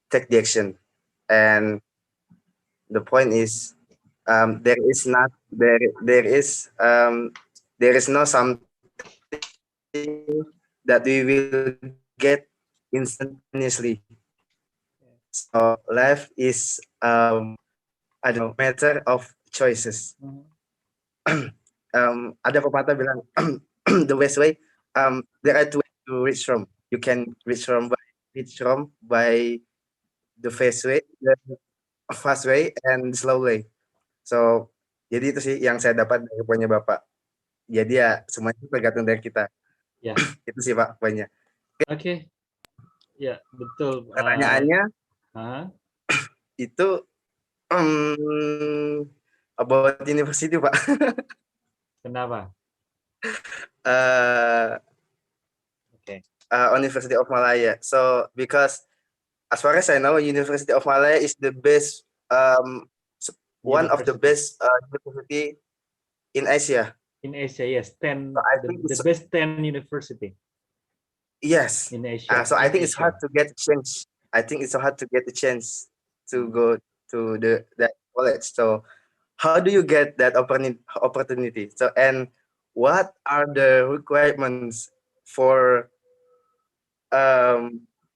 take the action, and the point is there is no something that we will get instantaneously. So life is matter of choices. Ada pepatah bilang the best way, there are 2 ways to reach Rome. You can reach Rome by the fast way and slow way. So jadi itu sih yang saya dapat dari poinnya Bapak. Jadi ya semuanya tergantung dari kita. Ya. Itu sih Pak poinnya. Oke. Ya, betul. Pertanyaannya itu about university Pak. Kenapa? University of Malaya. So because as far as I know, University of Malaya is the best, one of the best university in Asia. In Asia, yes, 10. So I think the best 10 university. Yes. In Asia. So I think it's hard to get a chance. I think it's hard to get a chance to go to that college. So how do you get that opportunity? So and what are the requirements for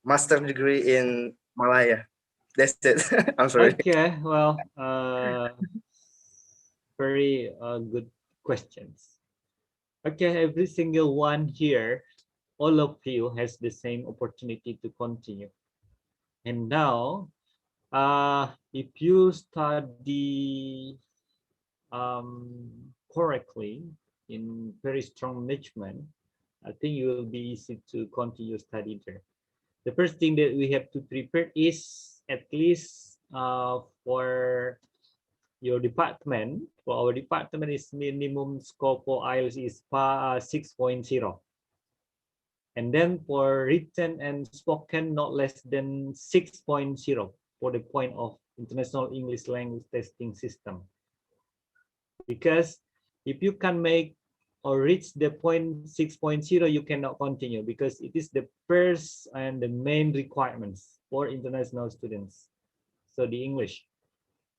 master degree in Malaya? That's it. I'm sorry. Okay, well, very good questions. Okay, every single one here, all of you has the same opportunity to continue. And now, if you study correctly in very strong management, I think you will be easy to continue study there. The first thing that we have to prepare is at least for your department. For our department is minimum score for IELTS is 6.0. And then for written and spoken, not less than 6.0 for the point of International English Language Testing System. Because if you can make or reach the point 6.0, you cannot continue because it is the first and the main requirements for international students. So the English.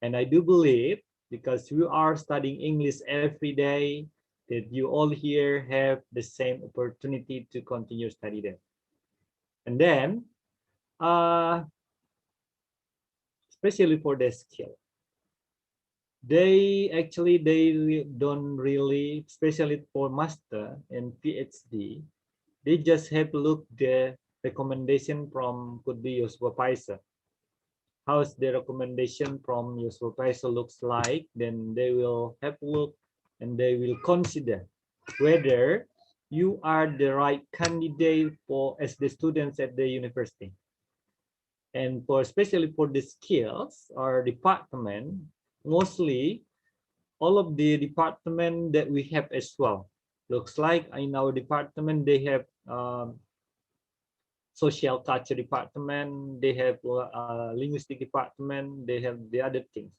And I do believe, because you are studying English every day, that you all here have the same opportunity to continue study there. And then, especially for the skill, they don't really, especially for master and PhD, they just have to look the recommendation from, could be your supervisor. How's the recommendation from your supervisor looks like, then they will have a look and they will consider whether you are the right candidate for as the students at the university. And for especially for the skills or department, mostly all of the department that we have as well. Looks like in our department they have social culture department, they have linguistic department, they have the other things,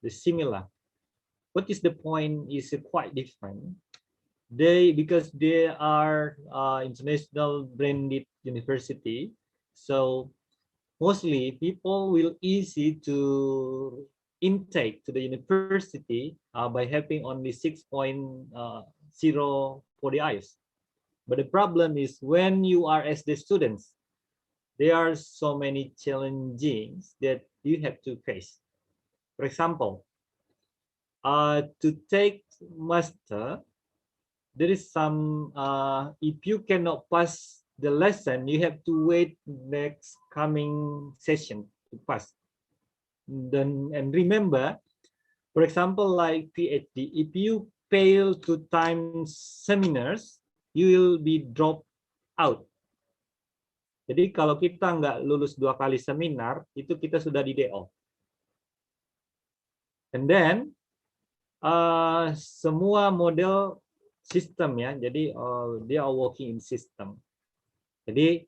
the similar. What is the point is quite different. Because they are international branded university, so mostly people will easy to intake to the university by having only 6.0 for the IELTS. But the problem is when you are as the students, there are so many challenges that you have to face. For example, to take master, there is some, if you cannot pass the lesson, you have to wait next coming session to pass. Then, and remember, for example, like PhD, if you fail to time seminars, you will be dropped out. Jadi kalau kita nggak lulus 2 kali seminar, itu kita sudah di DO. And then, semua model sistem ya, jadi they are working in system. Jadi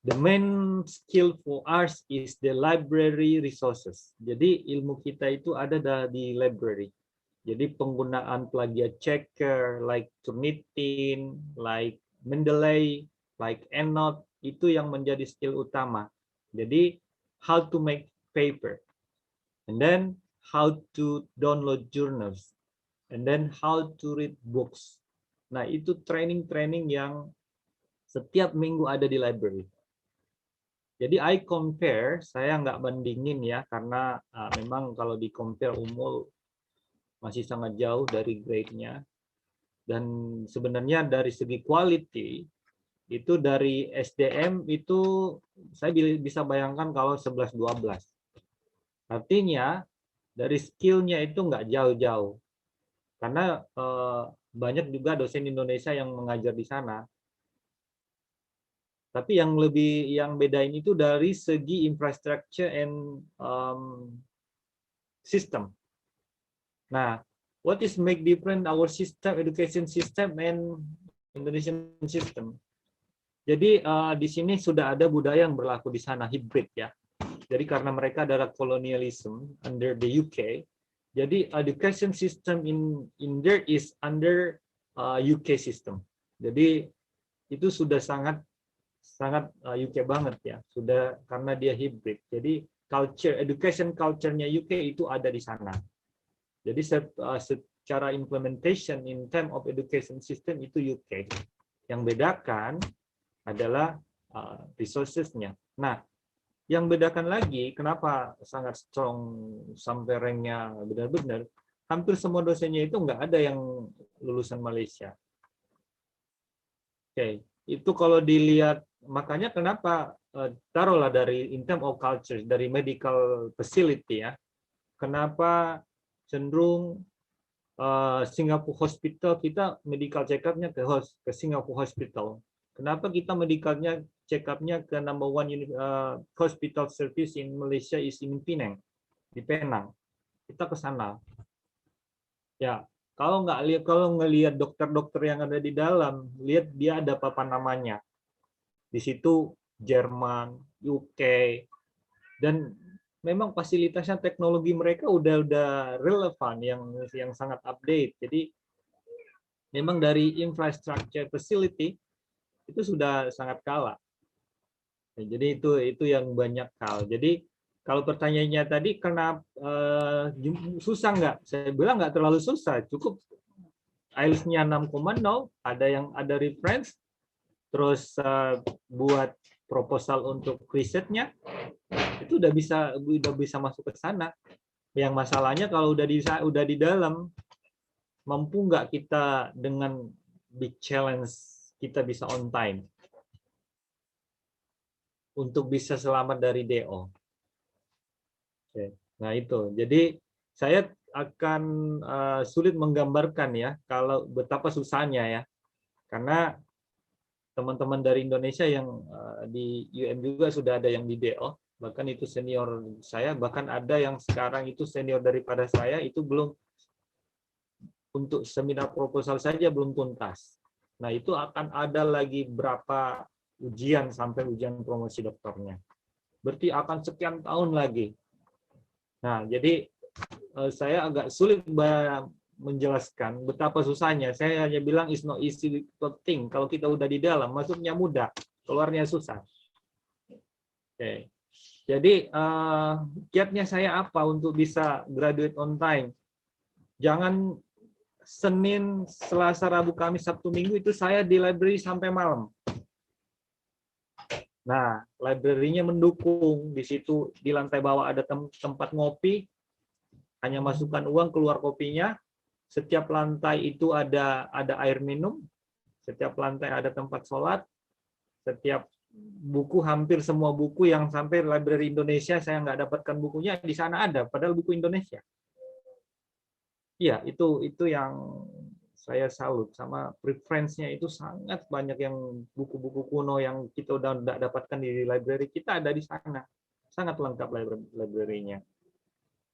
the main skill for us is the library resources. Jadi ilmu kita itu ada di library. Jadi penggunaan plagiat checker, like Turnitin, like Mendeley, like EndNote, itu yang menjadi skill utama. Jadi how to make paper, and then how to download journals, and then how to read books. Nah itu training-training yang setiap minggu ada di library. Jadi I compare, saya nggak bandingin ya, karena memang kalau di compare umur masih sangat jauh dari grade-nya. Dan sebenarnya dari segi quality, itu dari SDM itu saya bisa bayangkan kalau 11-12. Artinya dari skill-nya itu nggak jauh-jauh. Karena banyak juga dosen Indonesia yang mengajar di sana. Tapi yang bedain itu dari segi infrastructure and system. Nah, what is make different our system, education system and Indonesian system? Jadi di sini sudah ada budaya yang berlaku di sana, hybrid ya. Jadi karena mereka adalah colonialism under the UK, jadi education system in there is under UK system. Jadi itu sudah sangat UK banget ya, sudah karena dia hybrid. Jadi education culture-nya UK itu ada di sana. Jadi secara implementation in term of education system itu UK. Yang bedakan adalah resources-nya. Nah, yang bedakan lagi kenapa sangat strong sampai rank-nya benar-benar, hampir semua dosennya itu nggak ada yang lulusan Malaysia. Oke, itu kalau dilihat makanya kenapa taruhlah dari in term of culture, dari medical facility ya, kenapa cenderung Singapore Hospital kita medical check-up-nya ke Singapore Hospital. Kenapa kita medicalnya check-up-nya ke number one hospital service in Malaysia is in Penang, di Penang. Kita ke sana. Ya, kalau ngelihat dokter-dokter yang ada di dalam, lihat dia ada papan namanya. Di situ Jerman, UK, dan memang fasilitasnya teknologi mereka udah relevan, yang sangat update. Jadi memang dari infrastructure facility itu sudah sangat kalah. Jadi itu yang banyak hal. Jadi kalau pertanyaannya tadi kenapa susah nggak? Saya bilang nggak terlalu susah, cukup IELTS-nya 6,0, ada reference, terus buat proposal untuk risetnya, itu udah bisa masuk ke sana. Yang masalahnya kalau udah di dalam, mampu nggak kita dengan big challenge kita bisa on time untuk bisa selamat dari DO. Oke. Nah itu, jadi saya akan sulit menggambarkan ya kalau betapa susahnya ya, karena teman-teman dari Indonesia yang di UM juga sudah ada yang di DO, bahkan itu senior saya, bahkan ada yang sekarang itu senior daripada saya, itu belum, untuk seminar proposal saja belum tuntas. Nah itu akan ada lagi berapa ujian sampai ujian promosi doktornya. Berarti akan sekian tahun lagi. Nah jadi saya agak sulit menjelaskan betapa susahnya. Saya hanya bilang is not easy thing. Kalau kita udah di dalam, masuknya mudah, keluarnya susah. Oke. Jadi kiatnya saya apa untuk bisa graduate on time? Jangan Senin, Selasa, Rabu, Kamis, Sabtu, Minggu itu saya di library sampai malam. Nah, library-nya mendukung. Di situ di lantai bawah ada tempat ngopi, hanya masukkan uang, keluar kopinya. Setiap lantai itu ada air minum, setiap lantai ada tempat sholat, setiap buku, hampir semua buku yang sampai library Indonesia saya nggak dapatkan bukunya, di sana ada, padahal buku Indonesia. Iya, itu yang saya salut, sama preference-nya itu sangat banyak, yang buku-buku kuno yang kita udah dapatkan di library kita ada di sana, sangat lengkap library-nya.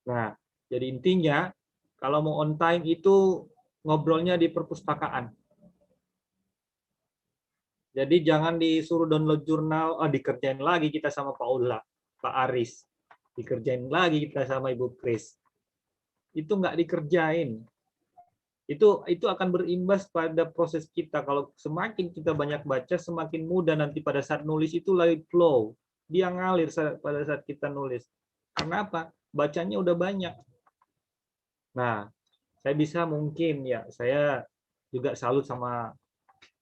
Nah, jadi intinya kalau mau on time itu ngobrolnya di perpustakaan. Jadi jangan disuruh download jurnal, dikerjain lagi kita sama Pak Ula, Pak Aris, dikerjain lagi kita sama Ibu Kris. Itu nggak dikerjain. Itu akan berimbas pada proses kita. Kalau semakin kita banyak baca, semakin mudah nanti pada saat nulis itu lagi flow. Dia ngalir pada saat kita nulis. Karena apa? Bacanya udah banyak. Nah, saya bisa mungkin ya, saya juga salut sama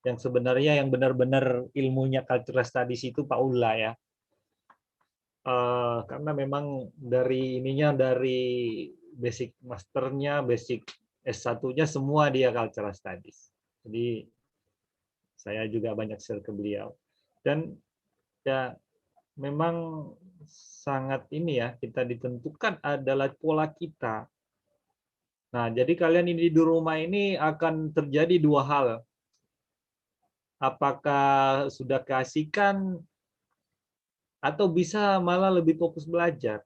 yang sebenarnya yang benar-benar ilmunya cultural studies itu Pak Ula ya. Karena memang dari basic masternya, basic S1-nya semua dia cultural studies. Jadi saya juga banyak share ke beliau. Dan ya memang sangat ini ya, kita ditentukan adalah pola kita. Nah, jadi kalian ini di rumah ini akan terjadi dua hal. Apakah sudah keasikan atau bisa malah lebih fokus belajar.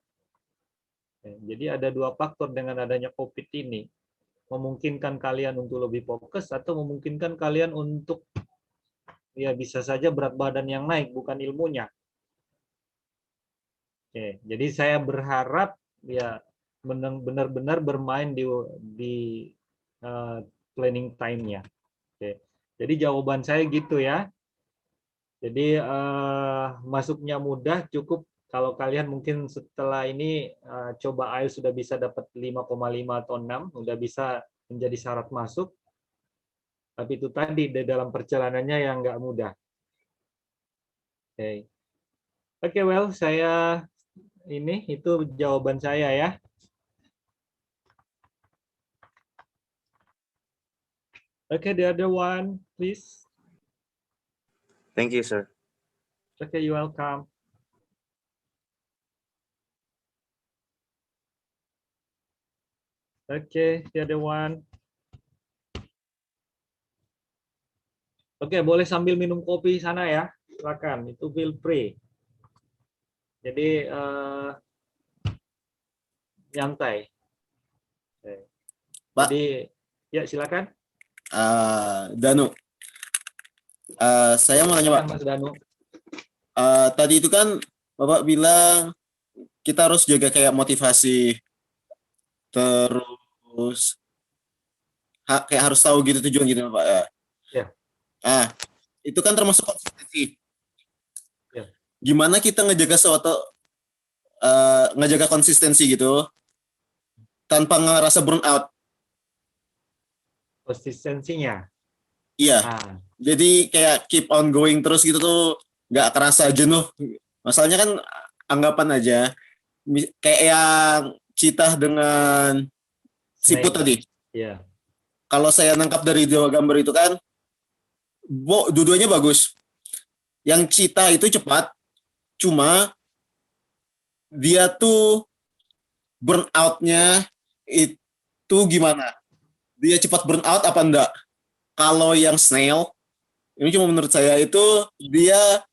Jadi ada dua faktor dengan adanya COVID ini. Memungkinkan kalian untuk lebih fokus atau memungkinkan kalian untuk ya bisa saja berat badan yang naik, bukan ilmunya. Oke, jadi saya berharap ya benar-benar bermain di planning time-nya. Oke. Jadi jawaban saya gitu ya. Jadi masuknya mudah, cukup kalau kalian mungkin setelah ini coba IELTS sudah bisa dapat 5,5 atau 6, udah bisa menjadi syarat masuk. Tapi itu tadi di dalam perjalanannya yang nggak mudah. Oke. Oke, well, saya itu jawaban saya ya. Okay, the other one, please. Thank you, sir. Okay, you're welcome. Okay, the other one. Oke, boleh sambil minum kopi sana ya. Silakan, itu feel free. Jadi nyantai. Pak. Jadi ya silakan. Danu, saya mau nanya Pak. Mas Danu. Tadi itu kan Bapak bilang kita harus jaga kayak motivasi, terus kayak harus tahu gitu tujuan gitu Pak ya. Ya. Itu kan termasuk konsistensi. Ya. Gimana kita ngejaga suatu ngejaga konsistensi gitu tanpa ngerasa burn out? Konsistensinya. Iya. Jadi kayak keep on going terus gitu tuh nggak kerasa jenuh. Masalahnya kan anggapan aja kayak yang Citah dengan siput tadi. Iya. Kalau saya nangkap dari dua gambar itu kan, dua-duanya bagus. Yang Citah itu cepat, cuma dia tuh burn out-nya itu gimana? Dia cepat burn out apa enggak? Kalau yang snail, ini cuma menurut saya itu dia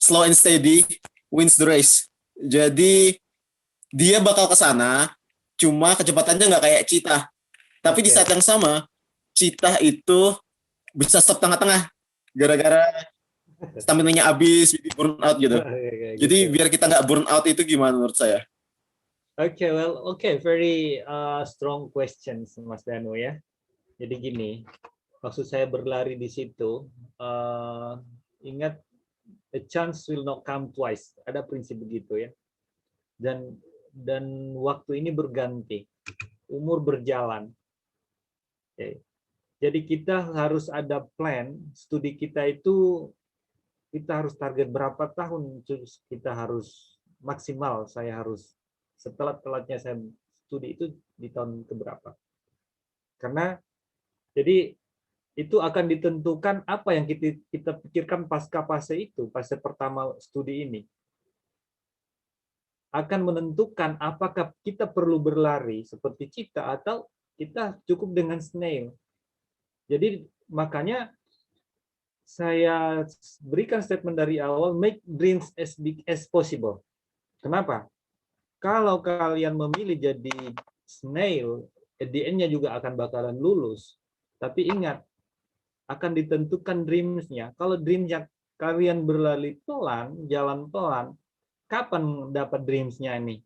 slow and steady wins the race. Jadi dia bakal ke sana, cuma kecepatannya nggak kayak Citah. Tapi di saat yang sama, Citah itu bisa stop tengah-tengah gara-gara stamina-nya habis, jadi burn out gitu. Jadi biar kita nggak burn out itu gimana menurut saya? Okay, well, okay, very strong questions, Mas Danu ya. Jadi gini, maksud saya berlari di situ, ingat, a chance will not come twice. Ada prinsip begitu ya. Dan waktu ini berganti, umur berjalan. Okay. Jadi kita harus ada plan. Studi kita itu kita harus target berapa tahun kita harus maksimal. Saya harus setelat-telatnya saya studi itu di tahun keberapa. Karena jadi itu akan ditentukan apa yang kita pikirkan pasca fase itu, fase pertama studi ini. Akan menentukan apakah kita perlu berlari seperti Citah atau kita cukup dengan snail. Jadi makanya saya berikan statement dari awal, make dreams as big as possible. Kenapa? Kalau kalian memilih jadi snail, at the end-nya juga akan bakalan lulus. Tapi ingat, akan ditentukan dreams-nya. Kalau dreams-nya kalian berlari pelan, jalan pelan, kapan dapat dreams-nya ini?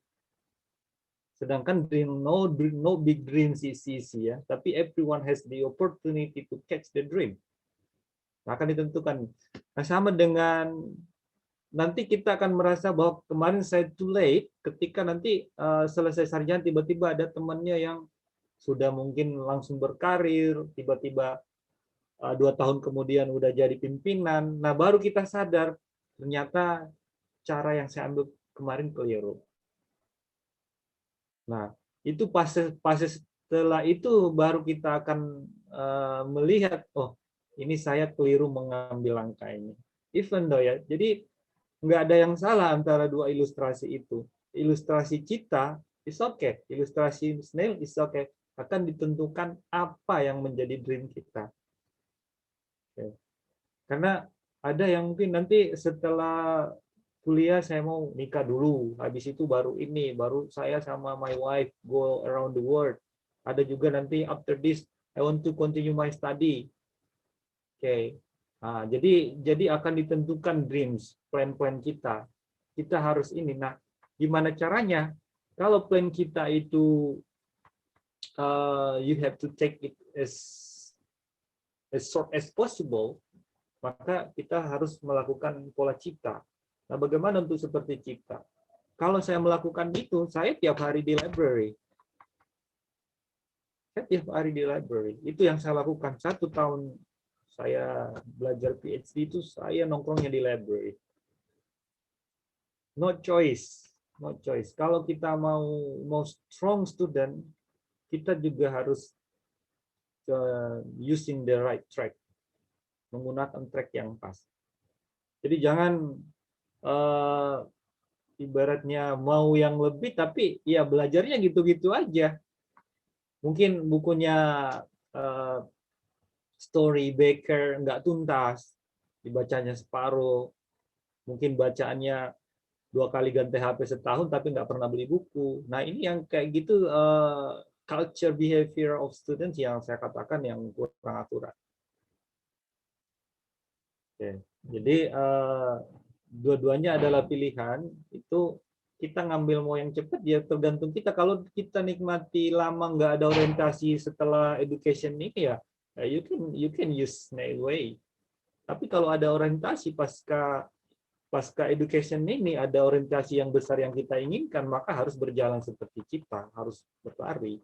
Sedangkan no big dreams is easy ya, tapi everyone has the opportunity to catch the dream. Akan ditentukan. Nah, sama dengan nanti kita akan merasa bahwa kemarin saya too late ketika nanti selesai sarjana tiba-tiba ada temannya yang sudah mungkin langsung berkarir, tiba-tiba 2 tahun kemudian udah jadi pimpinan. Nah, baru kita sadar ternyata cara yang saya ambil kemarin keliru. Nah, itu fase setelah itu baru kita akan melihat, oh ini saya keliru mengambil langkah ini. Even though ya, jadi nggak ada yang salah antara dua ilustrasi itu. Ilustrasi Citah is okay, ilustrasi snail is okay. Akan ditentukan apa yang menjadi dream kita. Okay. Karena ada yang mungkin nanti setelah kuliah saya mau nikah dulu, habis itu baru ini, baru saya sama my wife go around the world. Ada juga nanti after this I want to continue my study. Oke. Nah, jadi akan ditentukan dreams, plan-plan kita. Kita harus ini. Nah, gimana caranya? Kalau plan kita itu you have to take it as short as possible, maka kita harus melakukan pola Citah. Nah, bagaimana untuk seperti Citah? Kalau saya melakukan itu, saya tiap hari di library. Saya tiap hari di library. Itu yang saya lakukan. 1 tahun saya belajar PhD itu saya nongkrongnya di library. No choice. No choice. Kalau kita mau strong student, kita juga harus using the right track. Menggunakan track yang pas. Jadi jangan ibaratnya mau yang lebih, tapi ya belajarnya gitu-gitu aja. Mungkin bukunya Story Baker nggak tuntas, dibacanya separuh. Mungkin bacaannya 2 kali ganti HP setahun, tapi nggak pernah beli buku. Nah ini yang kayak gitu culture behavior of students yang saya katakan yang kurang akurat. Oke. Jadi dua-duanya adalah pilihan. Itu kita ngambil mau yang cepat ya tergantung kita. Kalau kita nikmati lama nggak ada orientasi setelah education ini ya you can use snail way. Tapi kalau ada orientasi pasca education ini, ada orientasi yang besar yang kita inginkan, maka harus berjalan seperti kita, harus berlari.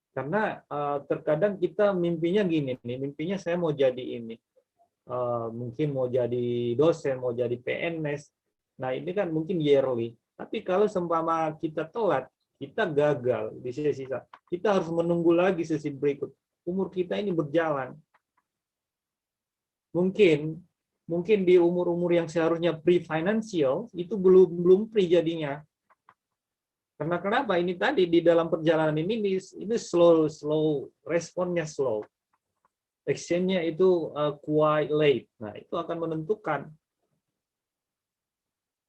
Karena terkadang kita mimpinya gini nih, mimpinya saya mau jadi ini, mungkin mau jadi dosen, mau jadi PNS. Nah ini kan mungkin yearly. Tapi kalau seumpama kita telat, kita gagal di sesi kita harus menunggu lagi sesi berikut. Umur kita ini berjalan. Mungkin di umur-umur yang seharusnya pre-financial itu belum pre jadinya. Karena kenapa? Ini tadi di dalam perjalanan ini slow, responnya slow. Action-nya itu quite late. Nah, itu akan menentukan.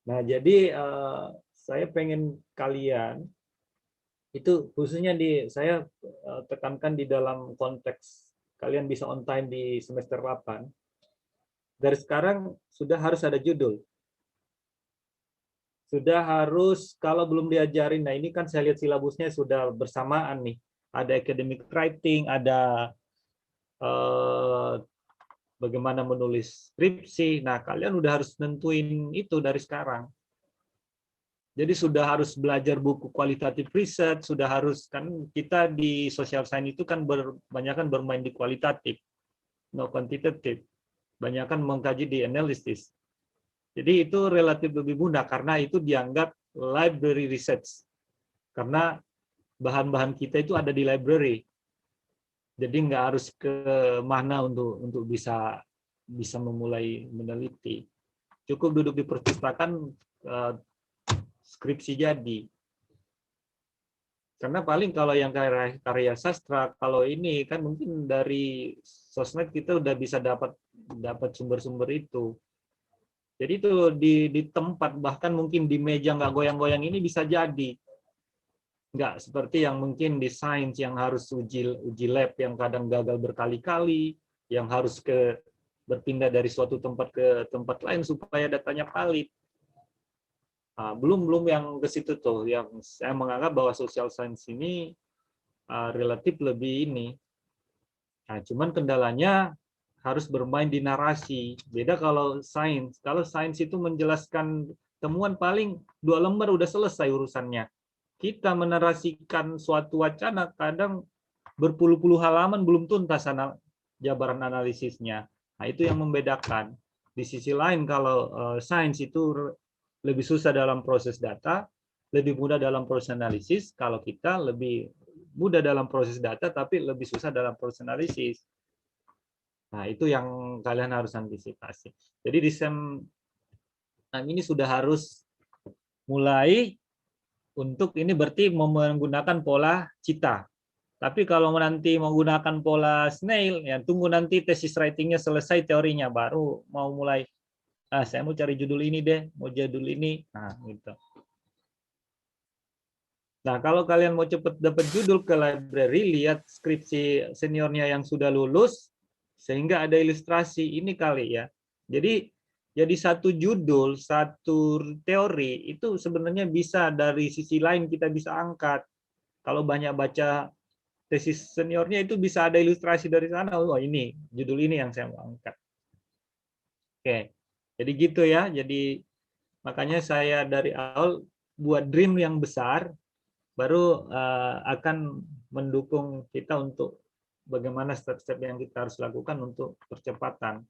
Nah, jadi saya pengen kalian itu khususnya saya tekankan di dalam konteks kalian bisa on time di semester 8. Dari sekarang sudah harus ada judul. Sudah harus, kalau belum diajarin, nah ini kan saya lihat silabusnya sudah bersamaan nih. Ada academic writing, ada bagaimana menulis skripsi. Nah, kalian udah harus nentuin itu dari sekarang. Jadi sudah harus belajar buku kualitatif riset, sudah harus, kan kita di social science itu kan kebanyakan bermain di kualitatif, no quantitative. Banyakan mengkaji di analisis. Jadi itu relatif lebih mudah karena itu dianggap library research. Karena bahan-bahan kita itu ada di library. Jadi nggak harus ke mana untuk bisa memulai meneliti. Cukup duduk di perpustakaan, skripsi jadi. Karena paling kalau yang karya sastra, kalau ini kan mungkin dari sosmed kita udah bisa dapat sumber-sumber itu. Jadi itu di tempat, bahkan mungkin di meja nggak goyang-goyang ini bisa jadi. Nggak seperti yang mungkin di sains yang harus uji lab yang kadang gagal berkali-kali, yang harus berpindah dari suatu tempat ke tempat lain supaya datanya valid. Nah, belum yang ke situ tuh, yang saya menganggap bahwa social science ini relatif lebih ini. Nah, cuman kendalanya harus bermain di narasi. Beda kalau sains. Kalau sains itu menjelaskan temuan paling 2 lembar udah selesai urusannya. Kita menarasikan suatu wacana kadang berpuluh-puluh halaman belum tuntas jabaran analisisnya. Nah, itu yang membedakan. Di sisi lain kalau sains itu lebih susah dalam proses data, lebih mudah dalam proses analisis. Kalau kita lebih mudah dalam proses data, tapi lebih susah dalam proses analisis. Nah, itu yang kalian harus antisipasi. Jadi di SEM ini sudah harus mulai untuk ini berarti menggunakan pola cita. Tapi kalau nanti menggunakan pola snail, ya tunggu nanti tesis writing-nya selesai teorinya, baru mau mulai. Saya mau cari judul ini deh, mau judul ini. Nah, gitu. Nah, kalau kalian mau cepat dapat judul ke library, lihat skripsi seniornya yang sudah lulus, sehingga ada ilustrasi ini kali ya. Jadi satu judul, satu teori itu sebenarnya bisa dari sisi lain kita bisa angkat. Kalau banyak baca tesis seniornya itu bisa ada ilustrasi dari sana. Oh ini judul ini yang saya mau angkat. Oke, jadi gitu ya. Jadi makanya saya dari awal buat dream yang besar, baru akan mendukung kita untuk bagaimana step-step yang kita harus lakukan untuk percepatan.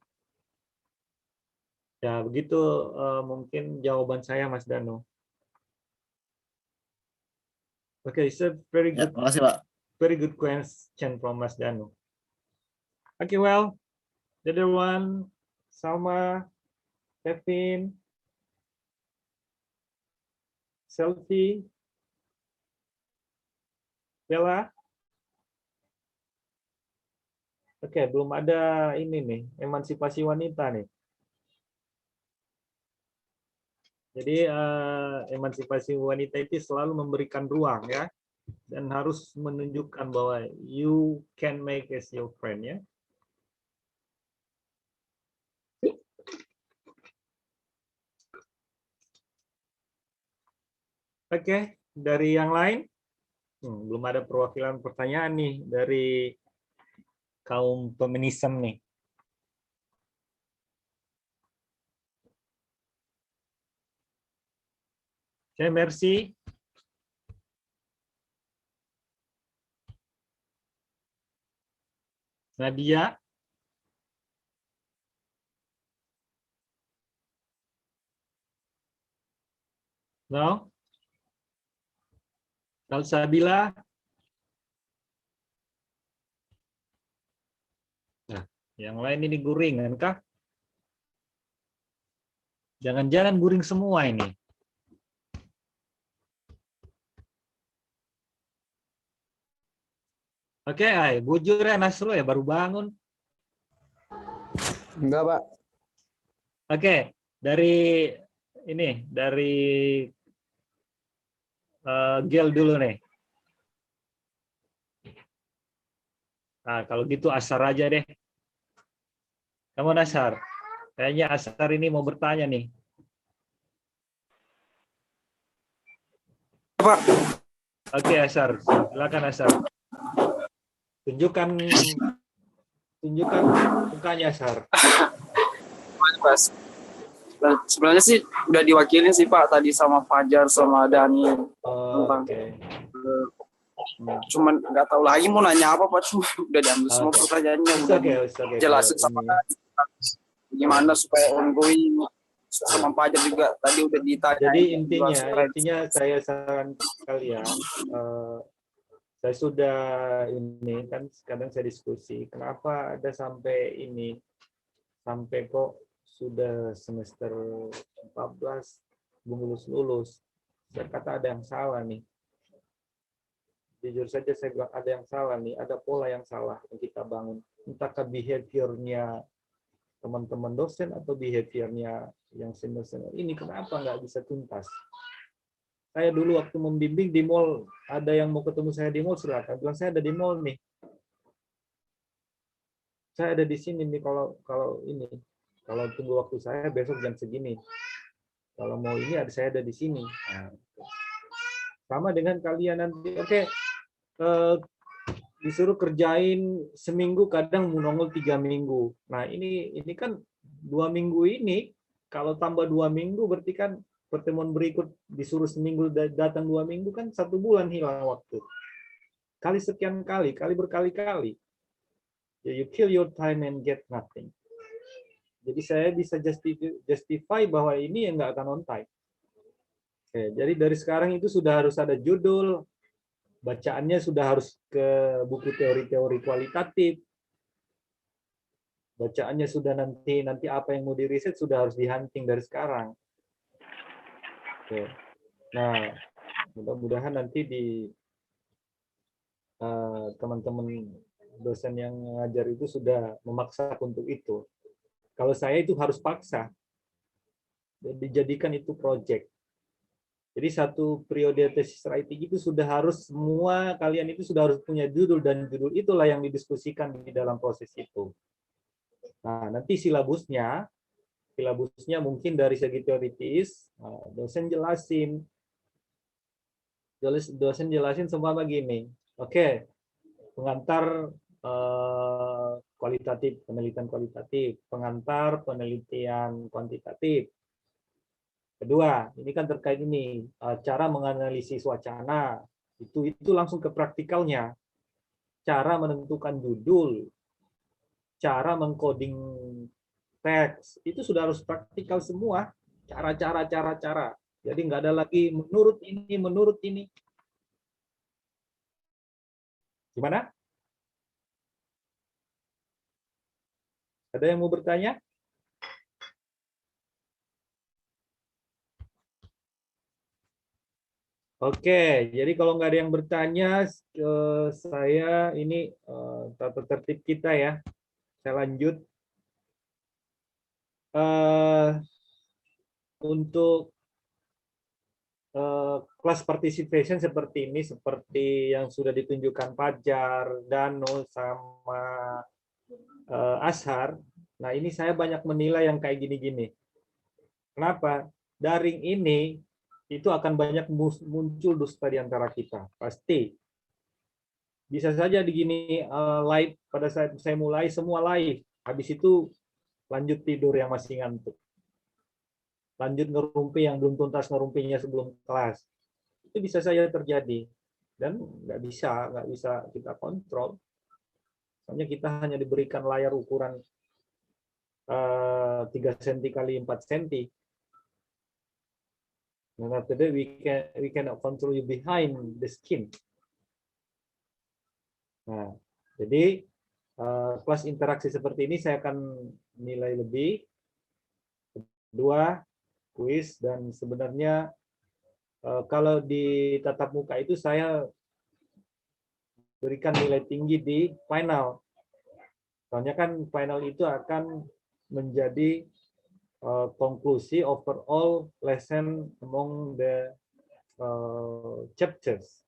Ya, begitu mungkin jawaban saya, Mas Danu. Oke, so very good. Ya, makasih, Pak. Very good question from Mas Danu. Okay, well, the other one, Salma, Kevin, Selfie, Bella. Oke, belum ada ini nih, emansipasi wanita nih. Jadi emansipasi wanita itu selalu memberikan ruang ya, dan harus menunjukkan bahwa you can make as your friend ya. Oke, dari yang lain belum ada perwakilan pertanyaan nih dari kaum feminisme nih. Oke, Mercy. Nadia. No? Salsabila. Nah, yang lain ini guringan kah? Jangan-jangan guring semua ini. Oke, bujur ya Nasrul ya, baru bangun. Enggak, Pak. Oke, dari ini, dari Gel dulu nih. Nah, kalau gitu Asar aja deh. Kamu Nasar. Kayaknya Asar ini mau bertanya nih. Pak. Oke, Asar. Silakan Asar. Tunjukkan mukanya, Asar. Mas. Sebenarnya sih udah diwakilin sih Pak tadi sama Fajar sama Dani. Oke. Cuman nggak tahu lagi mau nanya apa Pak, cuma udah diambil semua pertanyaannya, udah jelasin sama gimana supaya ongoing sama Fajar juga tadi udah ditanya. Jadi intinya saya saran kalian, saya sudah ini kan kadang saya diskusi kenapa ada sampai ini, sampai kok sudah semester 14 belum lulus. Saya kata ada yang salah nih. Jujur saja saya bilang ada yang salah nih, ada pola yang salah yang kita bangun. Entahkah behaviornya teman-teman dosen atau behaviornya yang senior-senior ini, kenapa nggak bisa tuntas? Saya dulu waktu membimbing di mall, ada yang mau ketemu saya di mall, silakan bilang saya ada di mall nih. Saya ada di sini nih, kalau ini, kalau tunggu waktu saya besok jam segini. Kalau mau ini saya ada di sini. Nah, sama dengan kalian nanti, oke, disuruh kerjain seminggu, kadang mau nongol 3 minggu. Nah ini kan 2 minggu ini, kalau tambah 2 minggu berarti kan pertemuan berikut disuruh seminggu datang 2 minggu kan 1 bulan hilang waktu. Kali sekian kali berkali-kali. You kill your time and get nothing. Jadi saya bisa justify bahwa ini yang nggak akan on time. Oke, jadi dari sekarang itu sudah harus ada judul, bacaannya sudah harus ke buku teori-teori kualitatif, bacaannya sudah nanti apa yang mau diriset sudah harus dihunting dari sekarang. Oke. Nah, mudah-mudahan nanti di teman-teman dosen yang ngajar itu sudah memaksa untuk itu. Kalau saya itu harus paksa, dijadikan itu project. Jadi satu periode tesis writing itu sudah harus semua kalian itu sudah harus punya judul, dan judul itulah yang didiskusikan di dalam proses itu. Nah, nanti silabusnya mungkin dari segi teoritis, dosen jelasin semua begini. Oke, pengantar kualitatif, penelitian kualitatif, pengantar penelitian kuantitatif. Kedua, ini kan terkait ini cara menganalisis wacana, itu langsung ke praktikalnya. Cara menentukan judul, cara mengcoding teks, itu sudah harus praktikal semua. Cara. Jadi nggak ada lagi menurut ini. Gimana? Ada yang mau bertanya? Oke, jadi kalau nggak ada yang bertanya, saya ini tata tertib kita ya. Saya lanjut. Untuk class participation seperti ini, seperti yang sudah ditunjukkan Fajar, Dano, sama Ashar. Nah, ini saya banyak menilai yang kayak gini-gini. Kenapa? Daring ini itu akan banyak muncul dusta di antara kita, pasti. Bisa saja begini live pada saat saya mulai semua live, habis itu lanjut tidur yang masih ngantuk, lanjut ngerumpi yang belum tuntas ngerumpinya sebelum kelas, itu bisa saja terjadi dan nggak bisa kita kontrol. Soalnya kita hanya diberikan layar ukuran 3 cm kali 4 cm. And after that, we cannot control you behind the skin. Nah, jadi kelas interaksi seperti ini saya akan nilai lebih. Kedua, kuis, dan sebenarnya kalau di tatap muka itu saya berikan nilai tinggi di final. Soalnya kan final itu akan menjadi konklusi overall lesson among the chapters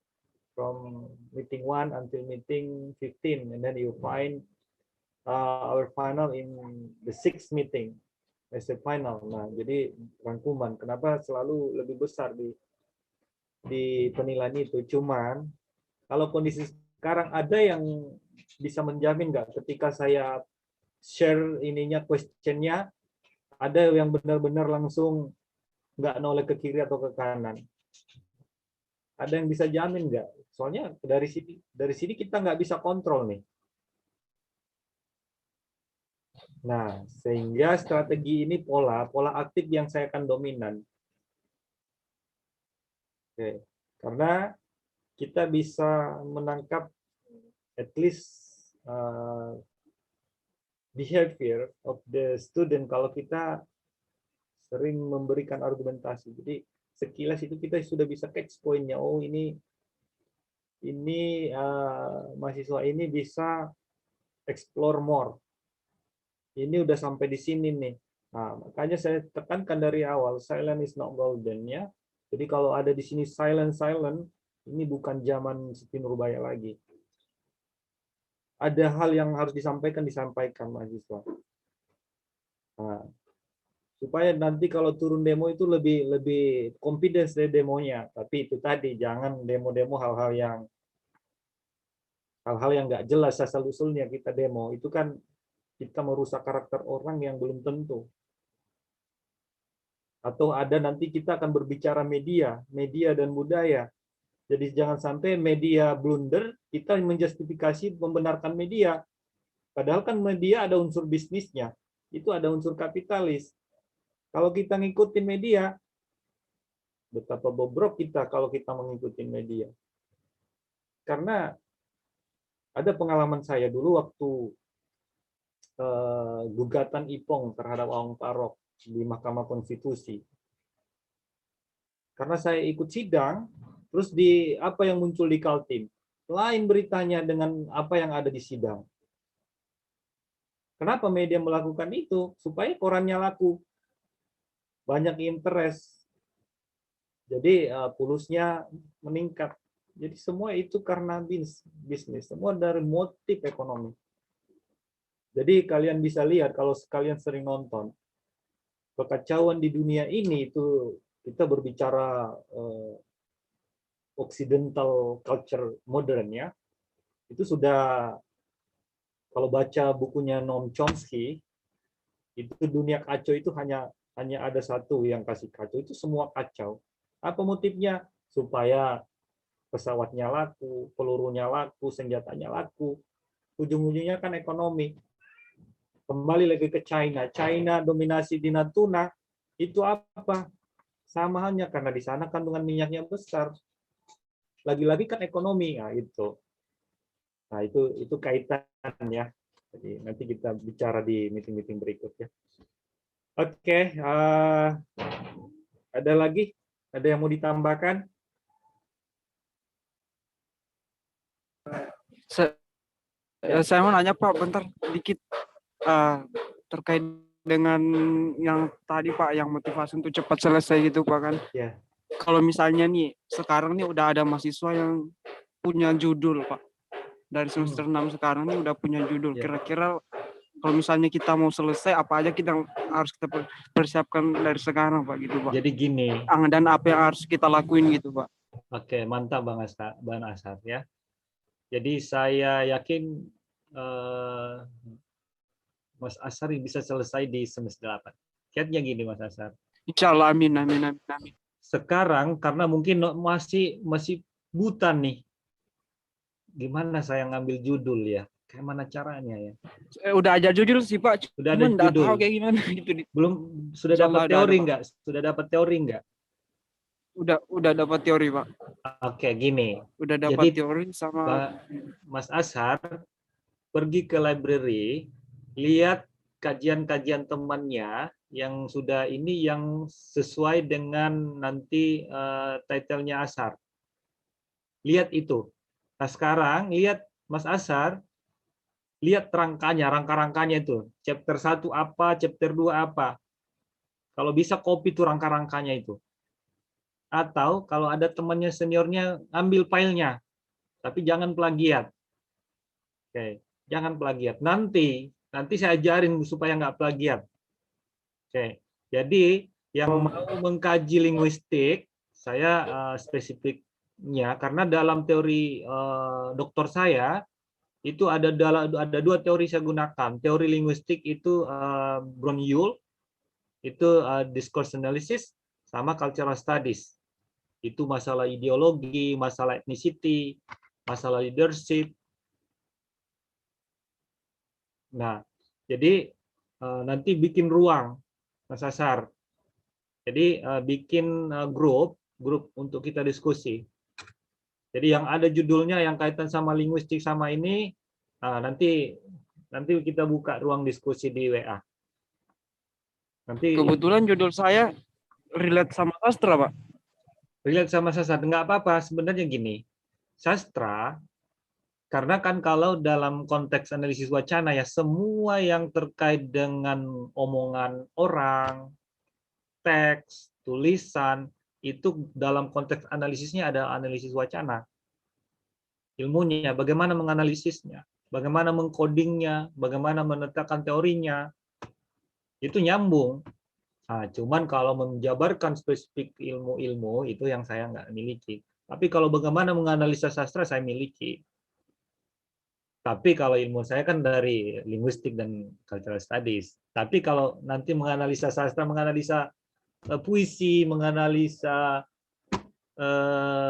from meeting 1 until meeting 15, and then you find our final in the 6th meeting as the final. Nah, jadi rangkuman kenapa selalu lebih besar di penilaian itu. Cuman kalau kondisi sekarang ada yang bisa menjamin nggak ketika saya share ininya questionnya, ada yang benar-benar langsung nggak noleh ke kiri atau ke kanan? Ada yang bisa jamin nggak? Soalnya dari sini kita nggak bisa kontrol nih. Nah, sehingga strategi ini pola aktif yang saya akan dominan. Oke, karena kita bisa menangkap at least behavior of the student kalau kita sering memberikan argumentasi. Jadi sekilas itu kita sudah bisa catch point-nya. Oh, ini mahasiswa ini bisa explore more. Ini udah sampai di sini nih. Nah, makanya saya tekankan dari awal, silent is not golden ya. Jadi kalau ada di sini silent, ini bukan zaman Siti Nurbaya lagi. Ada hal yang harus disampaikan mahasiswa. Nah, supaya nanti kalau turun demo itu lebih confidence dari demonya. Tapi itu tadi, jangan demo-demo hal-hal yang nggak jelas asal-usulnya kita demo. Itu kan kita merusak karakter orang yang belum tentu. Atau ada nanti kita akan berbicara media dan budaya. Jadi jangan sampai media blunder, kita menjustifikasi membenarkan media. Padahal kan media ada unsur bisnisnya, itu ada unsur kapitalis. Kalau kita ngikutin media, betapa bobrok kita kalau kita mengikuti media. Karena ada pengalaman saya dulu waktu gugatan Ipong terhadap Awang Parok di Mahkamah Konstitusi. Karena saya ikut sidang, terus apa yang muncul di Kaltim, lain beritanya dengan apa yang ada di sidang. Kenapa media melakukan itu? Supaya korannya laku, banyak interest, jadi pulusnya meningkat. Jadi semua itu karena bisnis, semua dari motif ekonomi. Jadi kalian bisa lihat kalau kalian sering nonton kekacauan di dunia ini, itu kita berbicara Occidental culture modern ya, itu sudah, kalau baca bukunya Noam Chomsky, itu dunia kacau itu hanya ada satu yang kasih kacau, itu semua kacau. Apa motifnya? Supaya pesawatnya laku, pelurunya laku, senjatanya laku, ujung-ujungnya kan ekonomi. Kembali lagi ke China dominasi di Natuna, itu apa? Sama halnya karena di sana kandungan minyaknya besar. Lagi-lagi kan ekonomi, nah itu. Nah, itu kaitan ya. Jadi nanti kita bicara di meeting-meeting berikutnya. Oke, ada lagi? Ada yang mau ditambahkan? Saya mau nanya Pak, bentar dikit terkait dengan yang tadi Pak, yang motivasi untuk cepat selesai gitu Pak kan. Ya. Kalau misalnya nih sekarang nih udah ada mahasiswa yang punya judul Pak, dari semester 6 sekarang nih udah punya judul. Kira-kira kalau misalnya kita mau selesai, apa aja kita harus kita persiapkan dari sekarang Pak gitu Pak. Jadi gini. Dan apa yang harus kita lakuin gitu Pak. Oke, mantap Bang Ashar ya. Jadi saya yakin Mas Ashar bisa selesai di semester 8. Kiatnya gini Mas Ashar. Insya Allah, amin. Sekarang karena mungkin masih buta nih. Gimana saya ngambil judul ya? Kayak mana caranya ya? Udah aja judul sih Pak. Udah ada judul. Tahu kayak gimana gitu. Belum sudah dapat teori nggak? Sudah dapat teori nggak? Udah dapat teori Pak. Oke, gini. Udah dapat teori sama Mas Ashar pergi ke library, lihat kajian-kajian temannya yang sudah ini yang sesuai dengan nanti title-nya Ashar. Lihat itu. Nah, sekarang lihat Mas Ashar, lihat rangka-rangkanya itu. Chapter 1 apa, chapter 2 apa. Kalau bisa copy tuh rangka-rangkanya itu. Atau kalau ada temannya seniornya, ambil filenya. Tapi jangan plagiat. Oke, jangan plagiat. Nanti saya ajarin supaya nggak plagiat. Oke, jadi yang mau mengkaji linguistik, saya spesifiknya karena dalam teori doktor saya itu ada dua teori saya gunakan. Teori linguistik itu Brown-Yull, itu discourse analysis, sama cultural studies. Itu masalah ideologi, masalah ethnicity, masalah leadership. Nah, jadi nanti bikin ruang, Mas Ashar. Jadi bikin grup untuk kita diskusi. Jadi yang ada judulnya yang kaitan sama linguistik sama ini, nanti kita buka ruang diskusi di WA. Nanti kebetulan judul saya relate sama sastra Pak. Relate sama sastra, nggak apa-apa. Sebenarnya gini, sastra, karena kan kalau dalam konteks analisis wacana ya, semua yang terkait dengan omongan orang, teks, tulisan, itu dalam konteks analisisnya ada analisis wacana. Ilmunya, bagaimana menganalisisnya, bagaimana mengcodingnya, bagaimana menetapkan teorinya, itu nyambung. Nah, cuman kalau menjabarkan spesifik ilmu-ilmu itu yang saya nggak miliki. Tapi kalau bagaimana menganalisa sastra saya miliki. Tapi kalau ilmu saya kan dari linguistik dan cultural studies. Tapi kalau nanti menganalisa sastra, menganalisa puisi, menganalisa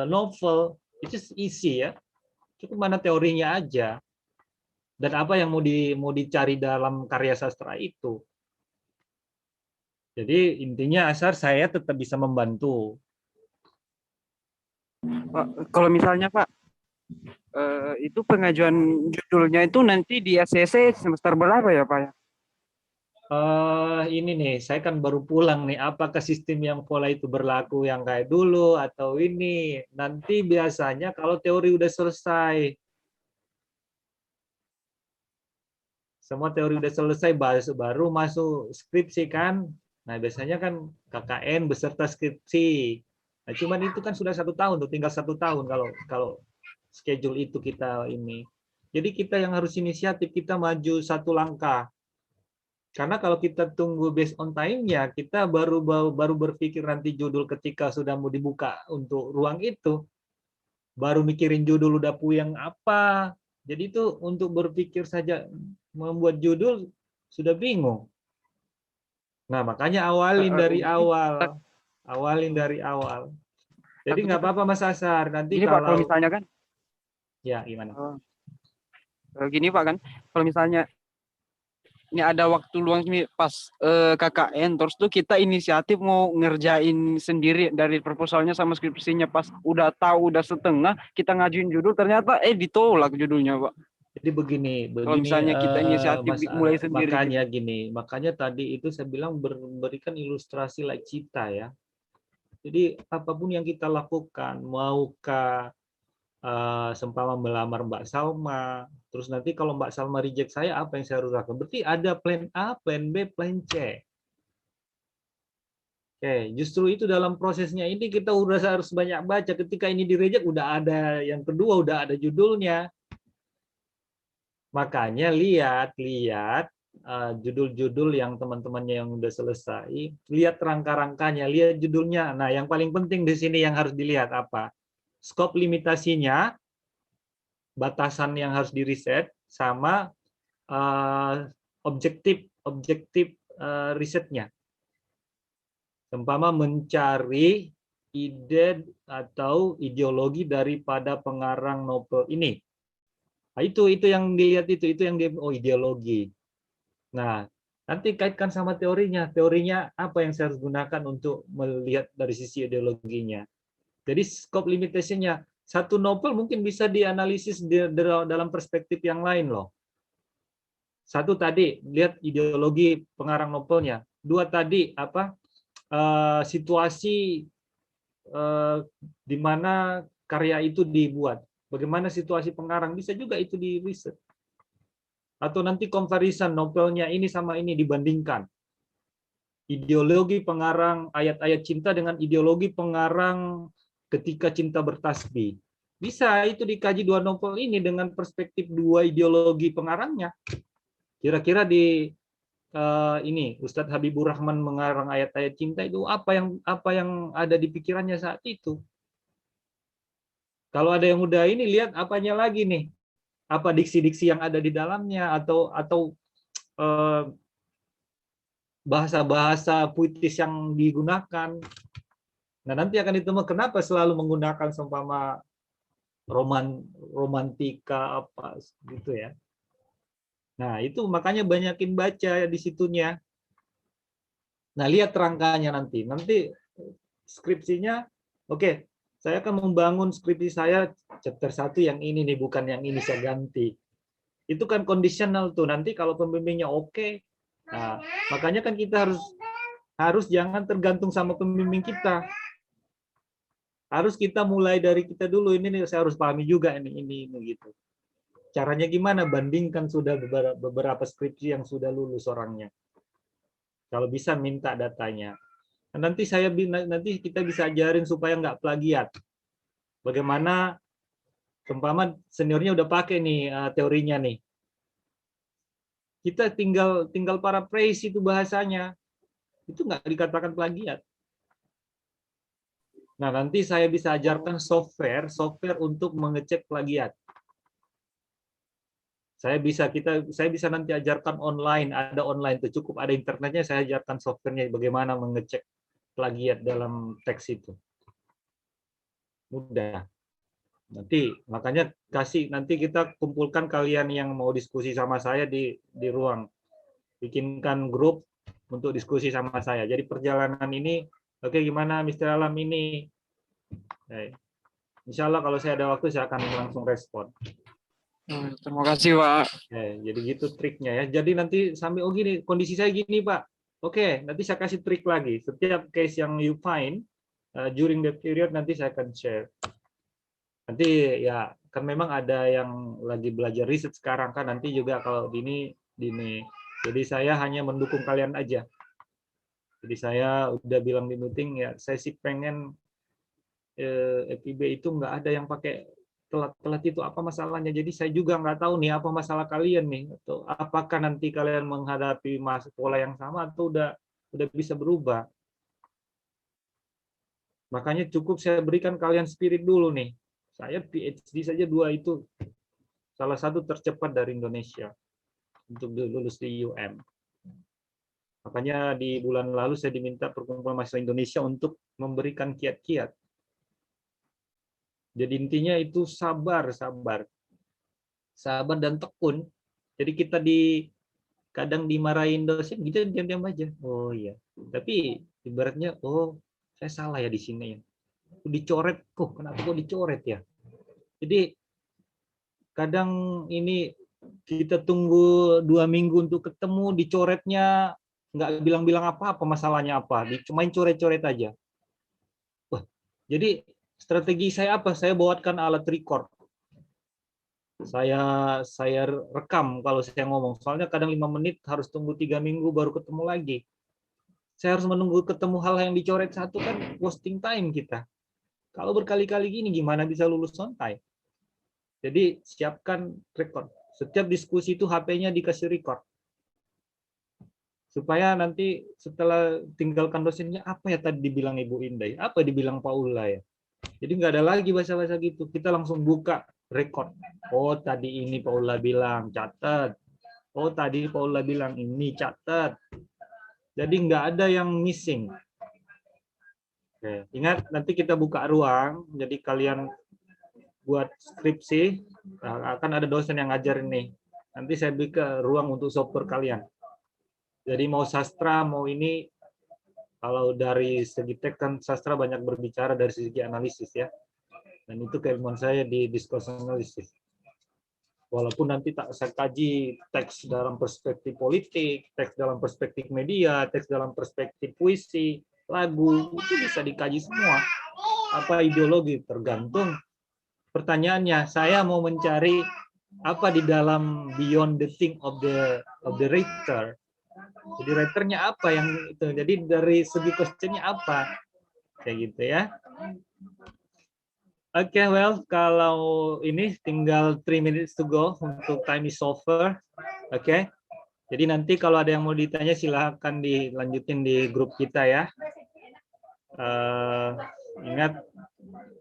novel, itu easy ya. Cukup mana teorinya aja. Dan apa yang mau dicari dalam karya sastra itu. Jadi intinya Ashar saya tetap bisa membantu. Pak, kalau misalnya Pak, itu pengajuan judulnya itu nanti di ACC semester berapa ya Pak? Ini nih, saya kan baru pulang nih. Apakah sistem yang pola itu berlaku yang kayak dulu atau ini? Nanti biasanya kalau teori udah selesai, semua teori udah selesai, baru masuk skripsi kan? Nah, biasanya kan KKN beserta skripsi. Nah, cuman itu kan sudah 1 tahun tuh, tinggal 1 tahun kalau schedule itu kita ini. Jadi kita yang harus inisiatif, kita maju 1 langkah. Karena kalau kita tunggu based on time-nya, kita baru berpikir nanti judul ketika sudah mau dibuka untuk ruang itu. Baru mikirin judul udah puyeng apa. Jadi itu untuk berpikir saja membuat judul sudah bingung. Nah, makanya awalin dari awal. Jadi nggak apa-apa Mas Ashar. Nanti ini Pak, kalau misalnya kan, ya gimana? Gini Pak kan, kalau misalnya ini ada waktu luang ini pas KKN, terus tuh kita inisiatif mau ngerjain sendiri dari proposalnya sama skripsinya, pas udah tahu udah setengah kita ngajuin judul ternyata ditolak judulnya Pak. Jadi begini kalau misalnya kita inisiatif mulai sendiri. Makanya tadi itu saya bilang berikan ilustrasi like cita ya. Jadi apapun yang kita lakukan, maukah seumpama melamar Mbak Salma, terus nanti kalau Mbak Salma reject saya, apa yang saya harus lakukan? Berarti ada plan A, plan B, plan C. Oke, justru itu dalam prosesnya ini kita udah harus banyak baca. Ketika ini di reject, udah ada yang kedua, udah ada judulnya. Makanya lihat judul-judul yang teman-temannya yang udah selesai, lihat rangka-rangkanya, lihat judulnya. Nah, yang paling penting di sini yang harus dilihat apa? Skop limitasinya, batasan yang harus diriset, sama objektif risetnya. Seumpama mencari ide atau ideologi daripada pengarang novel ini. Nah, itu yang dilihat, itu yang ideologi. Nah, nanti kaitkan sama teorinya. Teorinya apa yang saya harus gunakan untuk melihat dari sisi ideologinya. Jadi scope limitasinya, satu novel mungkin bisa dianalisis dalam perspektif yang lain loh. Satu tadi lihat ideologi pengarang novelnya. Dua tadi situasi di mana karya itu dibuat. Bagaimana situasi pengarang, bisa juga itu di riset. Atau nanti comparison novelnya ini sama ini dibandingkan. Ideologi pengarang ayat-ayat cinta dengan ideologi pengarang ketika cinta bertasbih. Bisa itu dikaji dua novel ini dengan perspektif dua ideologi pengarangnya. Kira-kira di ini Ustadz Habibur Rahman mengarang ayat-ayat cinta itu apa yang ada di pikirannya saat itu. Kalau ada yang udah ini, lihat apanya lagi nih, apa diksi-diksi yang ada di dalamnya, atau bahasa-bahasa puitis yang digunakan. Nah, nanti akan ditemukan kenapa selalu menggunakan seumpama romantika apa gitu ya. Nah, itu makanya banyakin baca di situnya. Nah, lihat rangkanya nanti. Nanti skripsinya, oke, saya akan membangun skripsi saya chapter 1 yang ini nih, bukan yang ini saya ganti. Itu kan conditional tuh. Nanti kalau pembimbingnya oke, nah, makanya kan kita harus jangan tergantung sama pembimbing kita. Harus kita mulai dari kita dulu. Ini nih saya harus pahami juga ini gitu. Caranya gimana? Bandingkan sudah beberapa skripsi yang sudah lulus orangnya. Kalau bisa minta datanya. Nanti kita bisa ajarin supaya nggak plagiat. Bagaimana seumpama seniornya udah pakai nih teorinya nih. Kita tinggal paraphrase itu bahasanya. Itu nggak dikatakan plagiat. Nah, nanti saya bisa ajarkan software untuk mengecek plagiat. Saya bisa nanti ajarkan online, ada online itu cukup ada internetnya, saya ajarkan softwarenya bagaimana mengecek plagiat dalam teks itu. Mudah. Makanya nanti kita kumpulkan kalian yang mau diskusi sama saya di ruang. Bikinkan grup untuk diskusi sama saya. Jadi perjalanan ini, oke, gimana Mr. Alam ini? Insya Allah kalau saya ada waktu saya akan langsung respon. Terima kasih, Pak. Jadi gitu triknya ya. Jadi nanti sambil gini, kondisi saya gini, Pak. Oke, nanti saya kasih trik lagi. Setiap case yang you find during the period nanti saya akan share. Nanti ya kan memang ada yang lagi belajar riset sekarang kan, nanti juga kalau dini. Jadi saya hanya mendukung kalian aja. Jadi saya udah bilang di meeting ya, saya sih pengen FIB itu nggak ada yang pakai telat itu apa masalahnya. Jadi saya juga nggak tahu nih apa masalah kalian nih, atau apakah nanti kalian menghadapi pola yang sama atau udah bisa berubah. Makanya cukup saya berikan kalian spirit dulu nih. Saya PhD saja 2 itu salah satu tercepat dari Indonesia untuk lulus di UM. Makanya di bulan lalu saya diminta perkumpulan mahasiswa Indonesia untuk memberikan kiat-kiat. Jadi intinya itu sabar dan tekun. Jadi kita kadang dimarahin dosen, kita diam-diam aja. Oh iya. Tapi ibaratnya, oh saya salah ya di sini ya. Dicoret, kenapa kok dicoret ya? Jadi kadang ini kita tunggu 2 minggu untuk ketemu, dicoretnya nggak bilang-bilang apa-apa masalahnya apa, cuma coret-coret aja. Wah, jadi strategi saya apa? Saya buatkan alat record. saya rekam kalau saya ngomong. Soalnya kadang 5 menit harus tunggu 3 minggu baru ketemu lagi. Saya harus menunggu ketemu hal yang dicoret satu, kan wasting time kita. Kalau berkali-kali gini gimana bisa lulus on time? Jadi siapkan record. Setiap diskusi itu HP-nya dikasih record. Supaya nanti setelah tinggalkan dosennya, apa ya tadi dibilang Ibu Indah, apa dibilang Paula ya. Jadi nggak ada lagi bahasa-bahasa gitu. Kita langsung buka record. Oh tadi ini Paula bilang, catat. Oh tadi Paula bilang ini, catat. Jadi nggak ada yang missing. Oke, ingat nanti kita buka ruang, jadi kalian buat skripsi, akan ada dosen yang ngajarin nih. Nanti saya buka ruang untuk software kalian. Jadi mau sastra, mau ini, kalau dari segi teks kan sastra banyak berbicara dari segi analisis ya. Dan itu keilmuan saya di discourse analysis. Walaupun nanti tak saya kaji teks dalam perspektif politik, teks dalam perspektif media, teks dalam perspektif puisi, lagu, itu bisa dikaji semua. Apa ideologi tergantung pertanyaannya. Saya mau mencari apa di dalam beyond the thing of the writer. Jadi writernya apa yang itu. Jadi dari segi questionnya apa, kayak gitu ya. Oke, well, kalau ini tinggal 3 minutes to go untuk time is over. Oke. Jadi nanti kalau ada yang mau ditanya silahkan dilanjutin di grup kita ya. Ingat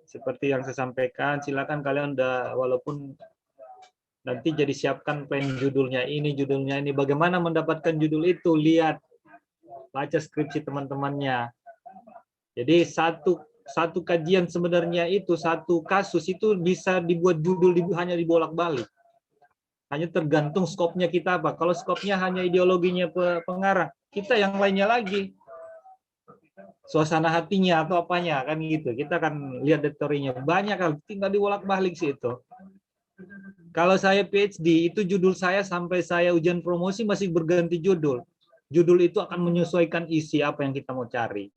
seperti yang saya sampaikan, silakan kalian udah, walaupun nanti jadi siapkan plan judulnya ini, bagaimana mendapatkan judul itu, lihat, baca skripsi teman-temannya. Jadi satu kajian sebenarnya itu, satu kasus itu bisa dibuat judul hanya dibolak-balik. Hanya tergantung skopnya kita apa. Kalau skopnya hanya ideologinya pengarang, kita yang lainnya lagi. Suasana hatinya atau apanya kan gitu. Kita akan lihat detailnya. Banyak kan, tinggal dibolak-balik sih itu. Kalau saya PhD, itu judul saya sampai saya ujian promosi masih berganti judul. Judul itu akan menyesuaikan isi apa yang kita mau cari.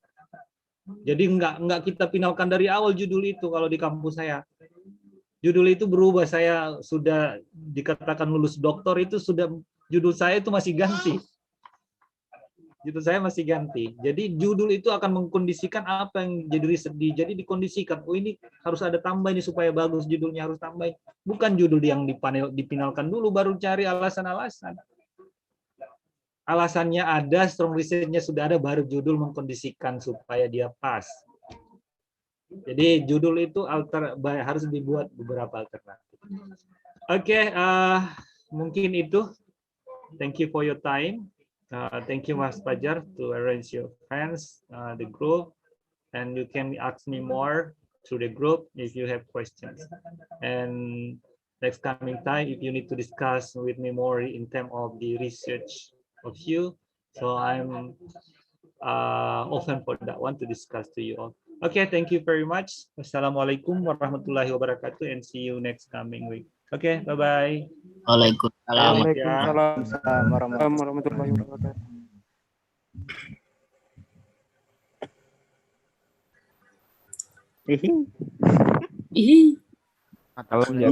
Jadi nggak kita finalkan dari awal judul itu kalau di kampus saya. Judul itu berubah, saya sudah dikatakan lulus doktor itu sudah judul saya itu masih ganti. Judul saya masih ganti. Jadi judul itu akan mengkondisikan apa yang jadi riset jadi dikondisikan. Oh ini harus ada tambah ini supaya bagus, judulnya harus tambah. Bukan judul yang dipinalkan dulu baru cari alasan-alasan. Alasannya ada, strong research-nya sudah ada, baru judul mengkondisikan supaya dia pas. Jadi judul itu harus dibuat beberapa alternatif. Oke, mungkin itu. Thank you for your time. Thank you Mas Fajar to arrange your friends, the group, and you can ask me more through the group if you have questions. And next coming time, if you need to discuss with me more in terms of the research of you, so I'm open for that one to discuss to you all. Okay, thank you very much. Wassalamualaikum warahmatullahi wabarakatuh, and see you next coming week. Okay, bye-bye. Waalaikumsalam. Waalaikumsalam warahmatullahi wabarakatuh. Ihi. Malam ya.